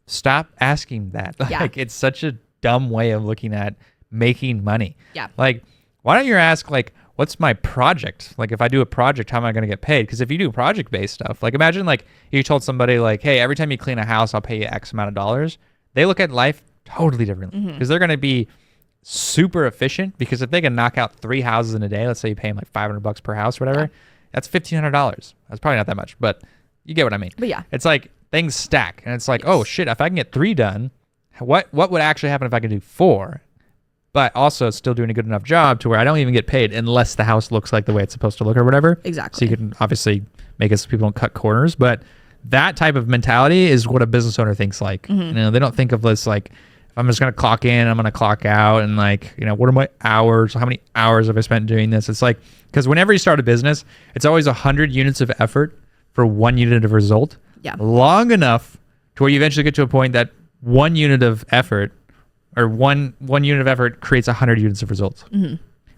stop asking that. Like it's such a dumb way of looking at making money. Like why don't you ask like, what's my project? Like if I do a project, how am I going to get paid? Because if you do project-based stuff, like imagine like you told somebody like, hey, every time you clean a house, I'll pay you X amount of dollars. They look at life totally differently because they're going to be super efficient, because if they can knock out 3 houses in a day, let's say you pay them like $500 per house or whatever, that's $1,500. That's probably not that much, but you get what I mean.
But yeah,
it's like things stack, and it's like, oh shit, if I can get 3 done, what would actually happen if I could do 4? But also still doing a good enough job to where I don't even get paid unless the house looks like the way it's supposed to look or whatever.
Exactly.
So you can obviously make it so people don't cut corners, but that type of mentality is what a business owner thinks like. You know, they don't think of this like, if I'm just going to clock in, I'm going to clock out, and like, you know, what are my hours? How many hours have I spent doing this? It's like, because whenever you start a business, it's always 100 units of effort for 1 unit of result.
Yeah.
Long enough to where you eventually get to a point that 1 unit of effort, or one unit of effort creates 100 units of results.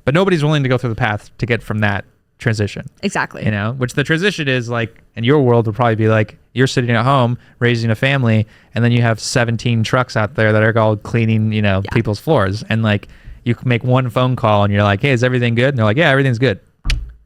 But nobody's willing to go through the path to get from that transition.
Exactly.
You know, which the transition is like, in your world would probably be like, you're sitting at home raising a family, and then you have 17 trucks out there that are all cleaning, you know, people's floors. And like, you can make one phone call and you're like, hey, is everything good? And they're like, yeah, everything's good.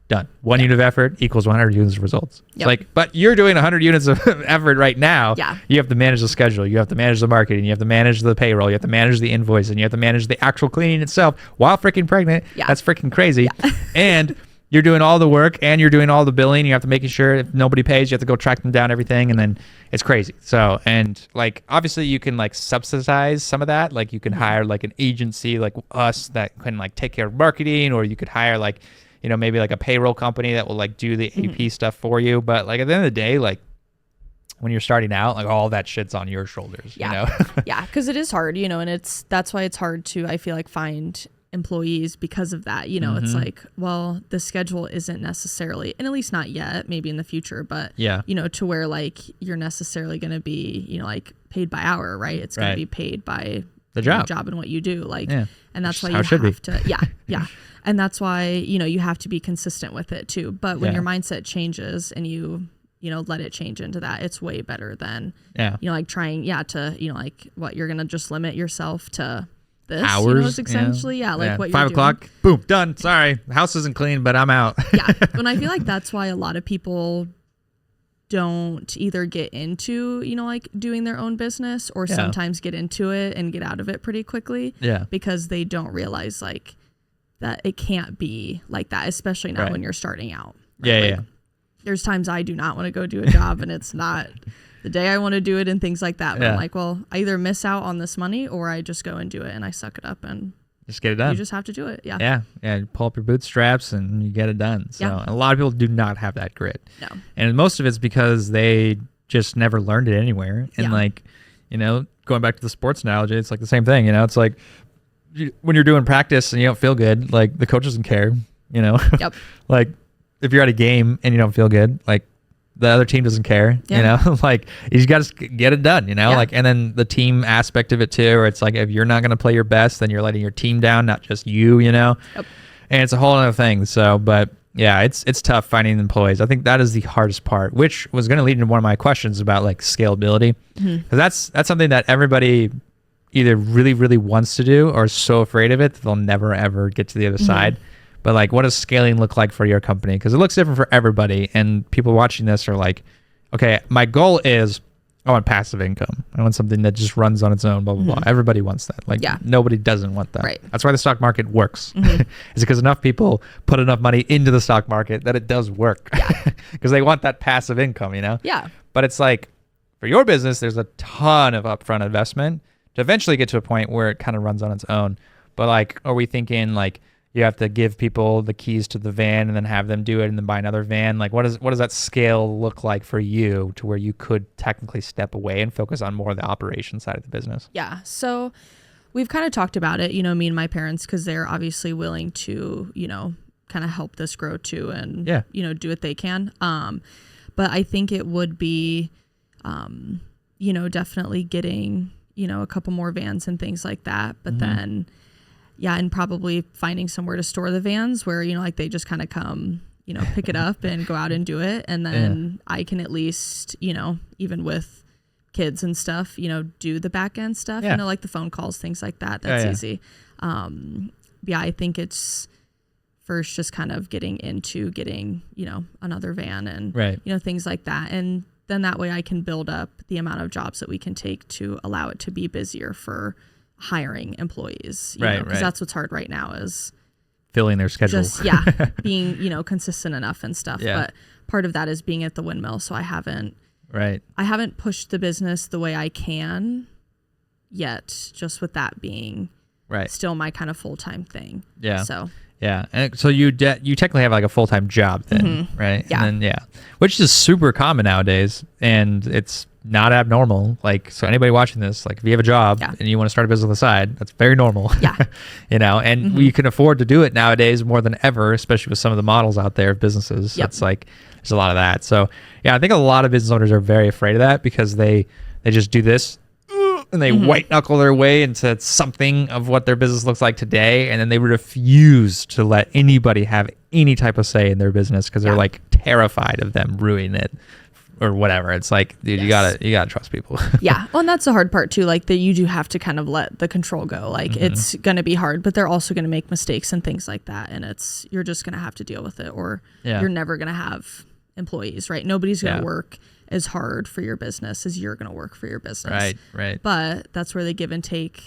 Done. 1 unit of effort equals 100 units of results. It's like, but you're doing 100 units of effort right now.
Yeah.
You have to manage the schedule. You have to manage the marketing. You have to manage the payroll. You have to manage the invoice, and you have to manage the actual cleaning itself while freaking pregnant.
Yeah.
That's freaking crazy. And you're doing all the work, and you're doing all the billing. You have to making sure if nobody pays, you have to go track them down, everything. And then it's crazy. So, and like, obviously you can like subsidize some of that. Like you can hire like an agency like us that can like take care of marketing, or you could hire like, you know, maybe like a payroll company that will like do the AP stuff for you. But like at the end of the day, like when you're starting out, like all that shit's on your shoulders, you know?
Yeah. Cause it is hard, you know, and that's why it's hard to, I feel like, find employees because of that. You know, it's like, well, the schedule isn't necessarily, and at least not yet, maybe in the future, but you know, to where like you're necessarily going to be, you know, like paid by hour, right? It's going to be paid by the job and what you do. Like, and that's why you have to, and that's why, you know, you have to be consistent with it too. But when your mindset changes and you know, let it change into that, it's way better than, you know, like trying, to, you know, like what you're going to just limit yourself to this
hours,
you know, essentially. Like what you're
5 o'clock, boom, done. Sorry. The house isn't clean, but I'm out.
And I feel like that's why a lot of people don't either get into, you know, like doing their own business, or sometimes get into it and get out of it pretty quickly. Because they don't realize like that it can't be like that, especially not when you're starting out. Right? There's times I do not want to go do a job and it's not the day I want to do it and things like that. But I'm like, well, I either miss out on this money or I just go and do it and I suck it up and
just get it done.
You just have to do it.
Yeah. Pull up your bootstraps and you get it done. So a lot of people do not have that grit.
No.
And most of it's because they just never learned it anywhere. And like, you know, going back to the sports analogy, it's like the same thing. You know, it's like when you're doing practice and you don't feel good, like the coach doesn't care, you know? Like if you're at a game and you don't feel good, like the other team doesn't care, you know? Like you just got to get it done, you know? Like, and then the team aspect of it too, where it's like, if you're not going to play your best, then you're letting your team down, not just you, you know? And it's a whole other thing. So, but yeah, it's tough finding employees. I think that is the hardest part, which was going to lead into one of my questions about like scalability. Because that's something that everybody either really, really wants to do or is so afraid of it that they'll never, ever get to the other side. But like, what does scaling look like for your company? Because it looks different for everybody. And people watching this are like, okay, my goal is I want passive income. I want something that just runs on its own, blah, blah, blah. Everybody wants that. Like nobody doesn't want that.
Right.
That's why the stock market works. It's because enough people put enough money into the stock market that it does work. Because they want that passive income, you know? But it's like, for your business, there's a ton of upfront investment to eventually get to a point where it kind of runs on its own. But like, are we thinking like, you have to give people the keys to the van and then have them do it and then buy another van? Like what does that scale look like for you to where you could technically step away and focus on more of the operation side of the business?
So we've kind of talked about it, you know, me and my parents, because they're obviously willing to, you know, kind of help this grow too and, you know, do what they can. But I think it would be, you know, definitely getting, you know, a couple more vans and things like that. But then and probably finding somewhere to store the vans where, you know, like they just kind of come, you know, pick it up and go out and do it. And then I can at least, you know, even with kids and stuff, you know, do the back end stuff, you know, like the phone calls, things like that. That's easy. I think it's first just kind of getting another van and,
right.
Things like that. And then that way I can build up the amount of jobs that we can take to allow it to be busier for hiring employees. Because that's what's hard right now is
filling their schedule.
Just, being, consistent enough and stuff. Yeah. But part of that is being at the windmill. So I haven't pushed the business the way I can yet, just with that being still my kind of full-time thing.
Yeah.
So.
Yeah. And so you technically have like a full-time job then, right?
Yeah.
And then, which is super common nowadays. And it's not abnormal. Like, so anybody watching this, like if you have a job and you want to start a business on the side, that's very normal.
Yeah.
And we can afford to do it nowadays more than ever, especially with some of the models out there of businesses. So it's like, there's a lot of that. So yeah, I think a lot of business owners are very afraid of that because they just do this and they white knuckle their way into something of what their business looks like today. And then they refuse to let anybody have any type of say in their business because they're like terrified of them ruining it or whatever. It's like, dude, you gotta trust people.
Yeah. Well, and that's the hard part too. Like that you do have to kind of let the control go. Like it's going to be hard, but they're also going to make mistakes and things like that. And you're just going to have to deal with it or you're never going to have employees, right? Nobody's going to work as hard for your business as you're going to work for your business.
Right.
But that's where the give and take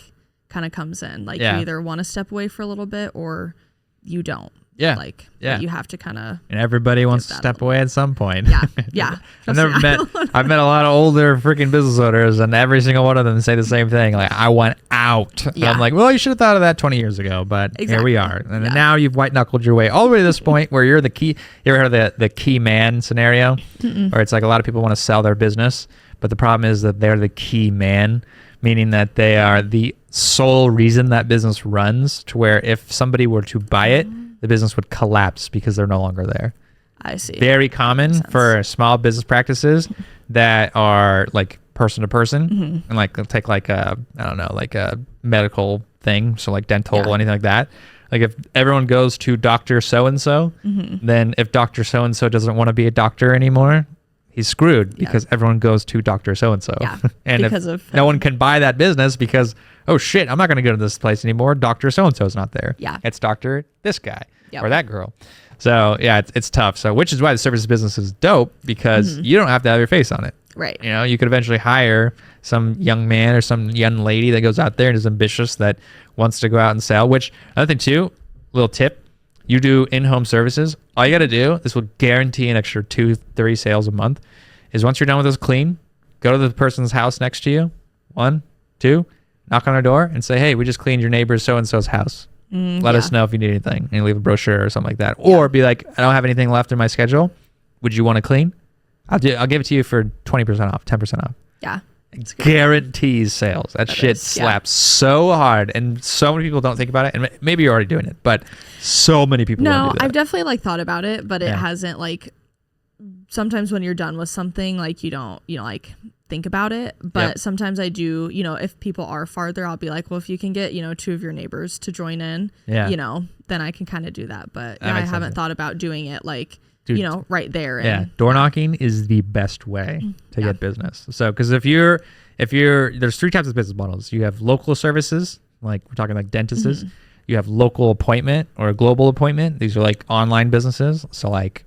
kind of comes in. Like you either want to step away for a little bit or you don't.
Yeah.
Like you have to kind of.
And everybody wants to step away at some point.
Yeah. Yeah.
I've met a lot of older freaking business owners and every single one of them say the same thing. Like, I want out. And I'm like, well, you should have thought of that 20 years ago, but here we are. And now you've white knuckled your way all the way to this point where you're the key. You ever heard of the key man scenario? Where it's like a lot of people want to sell their business, but the problem is that they're the key man, meaning that they are the sole reason that business runs, to where if somebody were to buy it, the business would collapse because they're no longer there.
I see.
Very common for small business practices that are like person to person, and like take like a medical thing, so like dental or anything like that. Like if everyone goes to Dr. So-and-so, then if Dr. So-and-so doesn't want to be a doctor anymore, he's screwed because everyone goes to Dr. So-and-so.
Yeah,
and if no one can buy that business because, oh shit, I'm not going to go to this place anymore. Dr. So-and-so's not there.
Yeah.
It's Dr. this guy or that girl. So yeah, it's tough. So which is why the services business is dope, because you don't have to have your face on it.
Right.
You know, you could eventually hire some young man or some young lady that goes out there and is ambitious that wants to go out and sell. Which, another thing too, little tip, you do in-home services. All you got to do, this will guarantee an extra 2-3 sales a month, is once you're done with this clean, go to the person's house next to you, 1, 2, knock on their door and say, hey, we just cleaned your neighbor's so-and-so's house. Let us know if you need anything, and leave a brochure or something like that. Or be like, I don't have anything left in my schedule. Would you want to clean? I'll give it to you for 20% off, 10% off.
Yeah.
It guarantees sales. That shit slaps so hard, and so many people don't think about it. And maybe you're already doing it, but so many people don't do that.
I've definitely like thought about it, but it hasn't like. Sometimes when you're done with something, like you don't, like think about it. But sometimes I do. If people are farther, I'll be like, well, if you can get 2 of your neighbors to join in, then I can kind of do that. But I haven't thought about doing it like. Dude, right there. And,
door knocking is the best way to get business. So, because if you're, there's 3 types of business models. You have local services, like we're talking like dentists. You have local appointment or a global appointment. These are like online businesses. So like,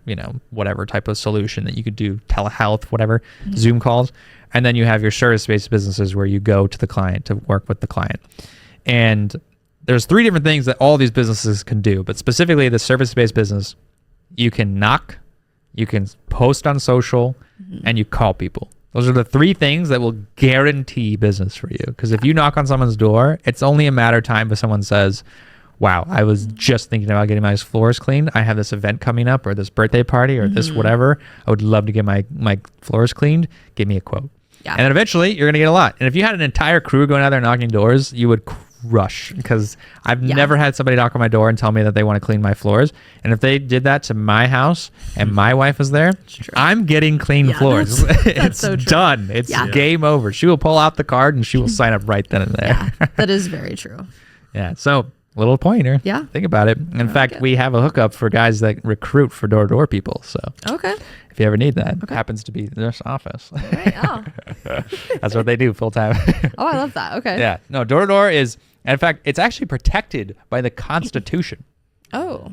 whatever type of solution that you could do, telehealth, whatever, Zoom calls. And then you have your service-based businesses where you go to the client to work with the client. And there's 3 different things that all these businesses can do, but specifically the service-based business, you can knock, you can post on social, and you call people. Those are the 3 things that will guarantee business for you. Because if you knock on someone's door, it's only a matter of time if someone says, wow, I was just thinking about getting my floors cleaned. I have this event coming up, or this birthday party, or this whatever. I would love to get my floors cleaned. Give me a quote. Yeah. And then eventually you're going to get a lot. And if you had an entire crew going out there knocking doors, you would crush, because I've never had somebody knock on my door and tell me that they want to clean my floors. And if they did that to my house and my wife was there, I'm getting clean floors. It's so done. It's game over. She will pull out the card and she will sign up right then and there.
Yeah, that is very true.
Yeah. So little pointer. Yeah. Think about it. In fact, we have a hookup for guys that recruit for door-to-door people. So if you ever need that, it happens to be this office.
Right. Oh.
That's what they do full time.
Oh, I love that. Okay.
Yeah. No, door-to-door is, in fact, it's actually protected by the Constitution.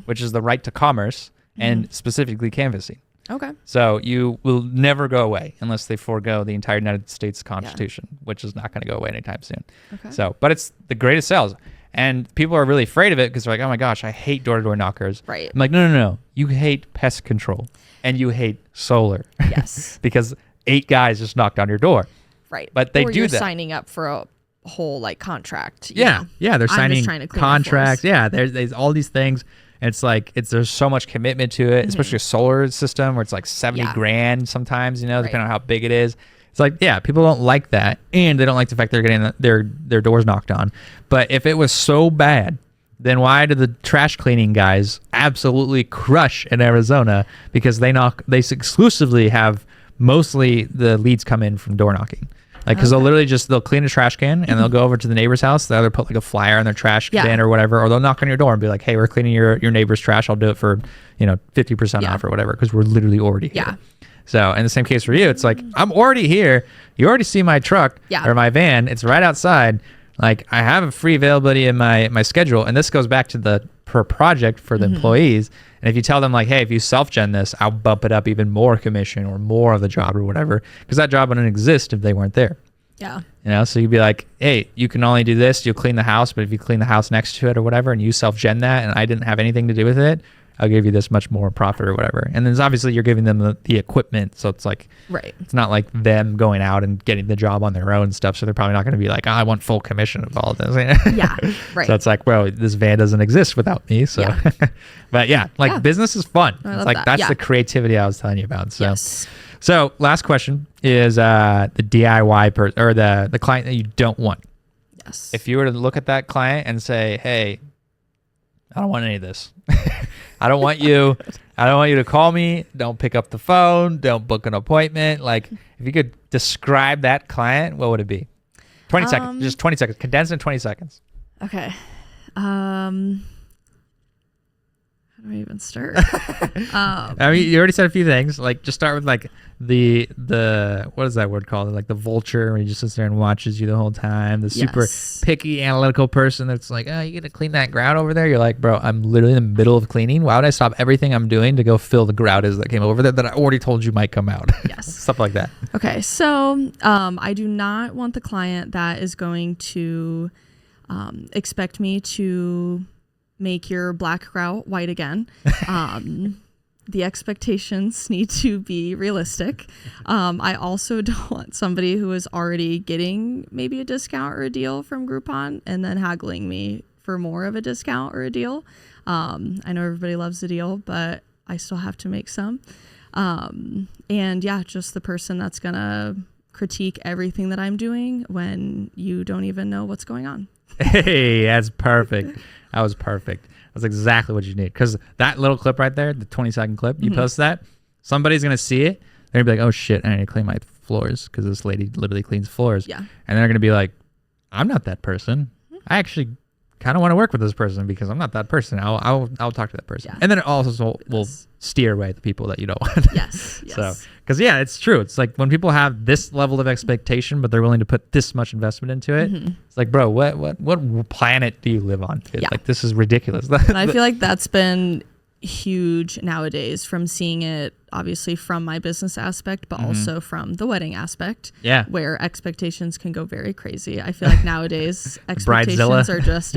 which is the right to commerce and specifically canvassing.
Okay.
So you will never go away unless they forego the entire United States Constitution, which is not going to go away anytime soon.
Okay.
So, but it's the greatest sales. And people are really afraid of it because they're like, oh my gosh, I hate door-to-door knockers.
Right.
I'm like, no. You hate pest control and you hate solar.
Yes.
Because 8 guys just knocked on your door.
Right.
But they
or
do
you're
that.
signing up for a whole like contract.
Yeah. They're
I'm
signing
just trying to clean
contracts. Yeah. There's all these things. It's like there's so much commitment to it, especially a solar system where it's like 70 grand sometimes, depending on how big it is. It's like, people don't like that, and they don't like the fact they're getting their doors knocked on. But if it was so bad, then why do the trash cleaning guys absolutely crush in Arizona? Because they exclusively have mostly the leads come in from door knocking. Like, because they'll clean a trash can and they'll go over to the neighbor's house. They'll either put like a flyer on their trash bin or whatever, or they'll knock on your door and be like, hey, we're cleaning your neighbor's trash. I'll do it for, 50% off or whatever, because we're literally already here. Yeah. So in the same case for you, it's like, I'm already here. You already see my truck or my van. It's right outside. Like, I have a free availability in my schedule. And this goes back to the per project for the employees. And if you tell them like, hey, if you self-gen this, I'll bump it up even more commission or more of the job or whatever, because that job wouldn't exist if they weren't there. Yeah. So you'd be like, hey, you can only do this. You'll clean the house, but if you clean the house next to it or whatever, and you self-gen that, and I didn't have anything to do with it, I'll give you this much more profit or whatever. And then obviously you're giving them the equipment. So it's like, it's not like them going out and getting the job on their own stuff. So they're probably not going to be like, I want full commission of all of this. So it's like, well, this van doesn't exist without me. So, but business is fun. It's like, that's the creativity I was telling you about. So, so last question is the DIY or the client that you don't want.
Yes.
If you were to look at that client and say, hey, I don't want any of this. I don't want you to call me. Don't pick up the phone. Don't book an appointment. Like, if you could describe that client, what would it be? 20 seconds. Just 20 seconds. Condensed in 20 seconds.
Okay. How do I even start?
I mean, you already said a few things. Like, just start with like the what is that word called? Like the vulture, where he just sits there and watches you the whole time. The super picky, analytical person that's like, oh, you gonna clean that grout over there? You're like, bro, I'm literally in the middle of cleaning. Why would I stop everything I'm doing to go fill the grout that came over there that I already told you might come out?
Yes.
Stuff like that.
Okay, so I do not want the client that is going to expect me to make your black grout white again. The expectations need to be realistic. I also don't want somebody who is already getting maybe a discount or a deal from Groupon and then haggling me for more of a discount or a deal. I know everybody loves a deal, but I still have to make some. And just the person that's gonna critique everything that I'm doing when you don't even know what's going on.
Hey, that's perfect. That was perfect. That's exactly what you need. Because that little clip right there, the 20-second clip, you post that, somebody's going to see it. They're going to be like, oh, shit, I need to clean my floors because this lady literally cleans floors. Yeah. And they're going to be like, I'm not that person. I actually kind of want to work with this person because I'm not that person. I'll talk to that person. Yeah. And then it also will steer away the people that you don't want.
Yes.
So, because it's true. It's like when people have this level of expectation, but they're willing to put this much investment into it. It's like, bro, what planet do you live on? Like, this is ridiculous.
And I feel like that's been huge nowadays, from seeing it obviously from my business aspect, but also from the wedding aspect, where expectations can go very crazy. I feel like nowadays expectations are just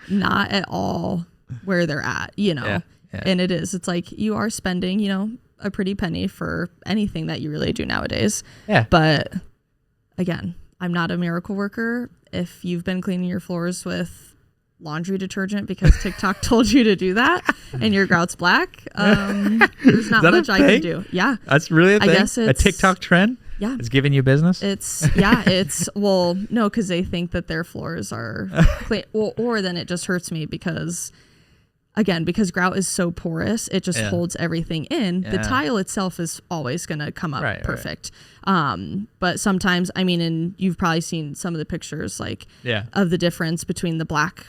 not at all where they're at, and it's like you are spending a pretty penny for anything that you really do nowadays. But again, I'm not a miracle worker. If you've been cleaning your floors with laundry detergent because TikTok told you to do that and your grout's black, there's not much I can do. Yeah.
That's really a thing?
I guess it's
a TikTok trend?
Yeah.
It's giving you business?
Well, no, because they think that their floors are clean. Or then it just hurts me because grout is so porous, it just holds everything in. The tile itself is always going to come up perfect. But sometimes, and you've probably seen some of the pictures of the difference between the black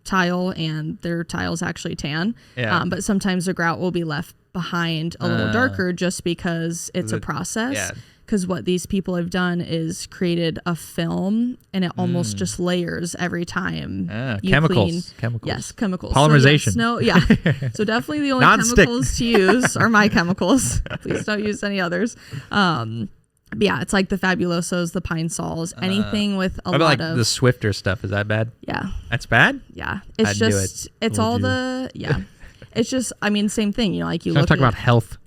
tile and their tile's actually tan. But sometimes the grout will be left behind a little darker just because it's a process because what these people have done is created a film, and it almost just layers every time you
chemicals.
clean.
Chemicals.
Yes, chemicals.
Polymerization.
So so definitely the only
Non-stick.
chemicals to use are my chemicals. Please don't use any others. But yeah, it's like the Fabulosos, the Pine Sols, anything with a
What
lot
about like
of
the Swifter stuff? Is that bad?
yeah.
That's bad?
Yeah, it's
I'd do
just
it.
it's
Told
all
you.
the it's just I mean same thing, you know, like you
Let's
look
talk
at
about health.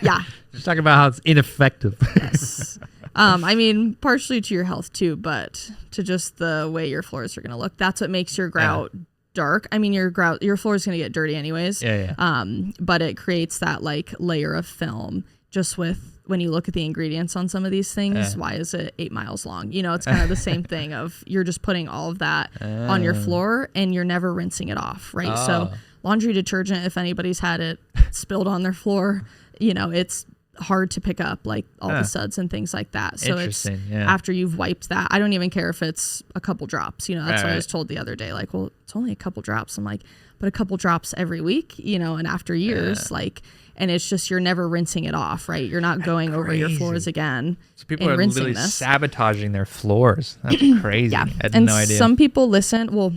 yeah.
Just talking about how it's ineffective.
Yes. I mean partially to your health too, but to just the way your floors are going to look. That's what makes your grout dark. I mean your floor is going to get dirty anyways.
Yeah.
But it creates that like layer of film just with when you look at the ingredients on some of these things, why is it 8 miles long? You know, it's kind of the same thing of you're just putting all of that on your floor and you're never rinsing it off, right? So laundry detergent, if anybody's had it spilled on their floor, you know, it's hard to pick up like all the suds and things like that. So it's after you've wiped that, I don't even care if it's a couple drops, you know, that's what I was told the other day. Like, well, it's only a couple drops. I'm like, but a couple drops every week, you know, and after years, like, and it's just you're never rinsing it off, right? You're not going over your floors again.
So people
and
are
rinsing
literally
this.
sabotaging their floors. That's crazy.
Yeah.
I had
And
no idea.
some people listen. Well,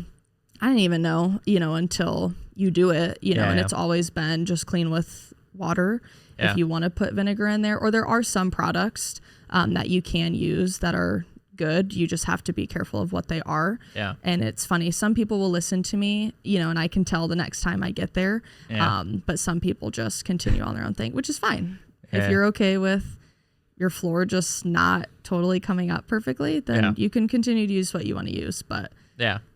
I didn't even know, you know, until you do it, you know, and it's always been just clean with water if you want to put vinegar in there. Or there are some products that you can use that are good. You just have to be careful of what they are.
Yeah.
And it's funny. Some people will listen to me, you know, and I can tell the next time I get there.
Yeah.
But some people just continue on their own thing, which is fine.
Yeah.
If you're okay with your floor just not totally coming up perfectly, then you can continue to use what you want to use. But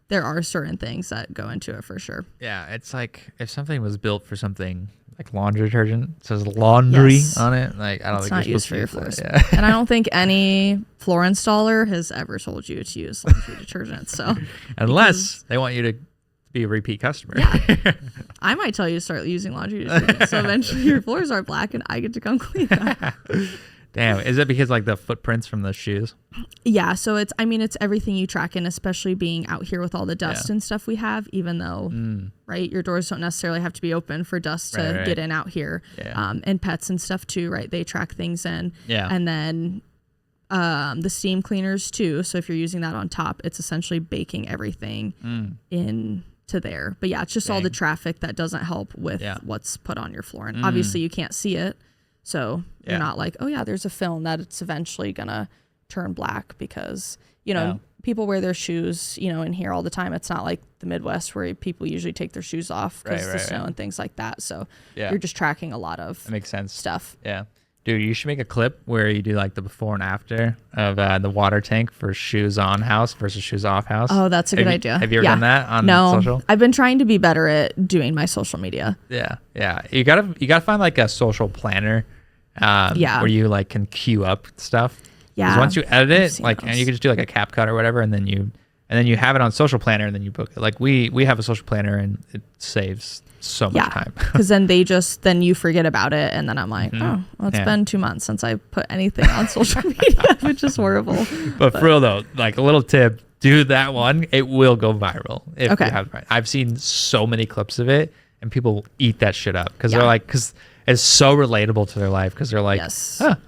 there are certain things that go into it for sure.
Yeah, it's like if something was built for something like laundry detergent, it says laundry on it. Like I don't
It's
think
not
you're
used for your
supposed
floors.
to use that.
And I don't think any floor installer has ever told you to use laundry detergent. So
Unless they want you to be a repeat customer.
I might tell you to start using laundry detergent. So eventually your floors are black and I get to come clean them.
Damn, is it because like the footprints from the shoes?
Yeah, so it's everything you track in, especially being out here with all the dust and stuff we have, even though, right, your doors don't necessarily have to be open for dust to get in out here.
Yeah.
And pets and stuff too, right? They track things in.
Yeah.
And then the steam cleaners too. So if you're using that on top, it's essentially baking everything into there. But yeah, it's just all the traffic that doesn't help with what's put on your floor. And obviously you can't see it. So you're not like, oh yeah, there's a film that it's eventually gonna turn black because, you know, people wear their shoes, you know, in here all the time. It's not like the Midwest where people usually take their shoes off because of the snow and things like that. So you're just tracking a lot of
That makes sense.
stuff.
Yeah. Dude, you should make a clip where you do like the before and after of the water tank for shoes on house versus shoes off house.
Oh, that's a good idea.
Have you ever done that on social?
I've been trying to be better at doing my social media.
Yeah. You gotta find like a social planner. Where you like can queue up stuff. Yeah. 'Cause once you edit it, like, and you can just do like a CapCut or whatever, and then you have it on social planner, and then you book it. Like we have a social planner, and it saves so much time.
Because then then you forget about it, and then I'm like, oh, well, it's been 2 months since I put anything on social media, which is horrible.
But for real though, like a little tip, do that one. It will go viral. If you have, I've seen so many clips of it, and people eat that shit up because they're like, because it's so relatable to their life because they're like,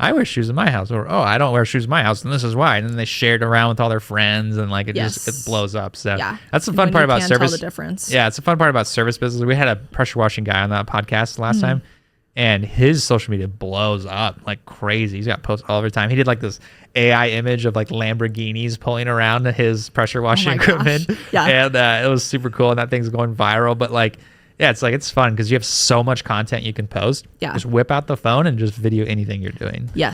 I wear shoes in my house, or I don't wear shoes in my house, and this is why. And then they share it around with all their friends, and like it blows up. So that's the fun part about service.
Tell the difference.
Yeah, it's the fun part about service business. We had a pressure washing guy on that podcast last time, and his social media blows up like crazy. He's got posts all the time. He did like this AI image of like Lamborghinis pulling around his pressure washing equipment. And it was super cool, and that thing's going viral. But like, yeah, it's fun because you have so much content you can post. Yeah. Just whip out the phone and just video anything you're doing.
Yeah.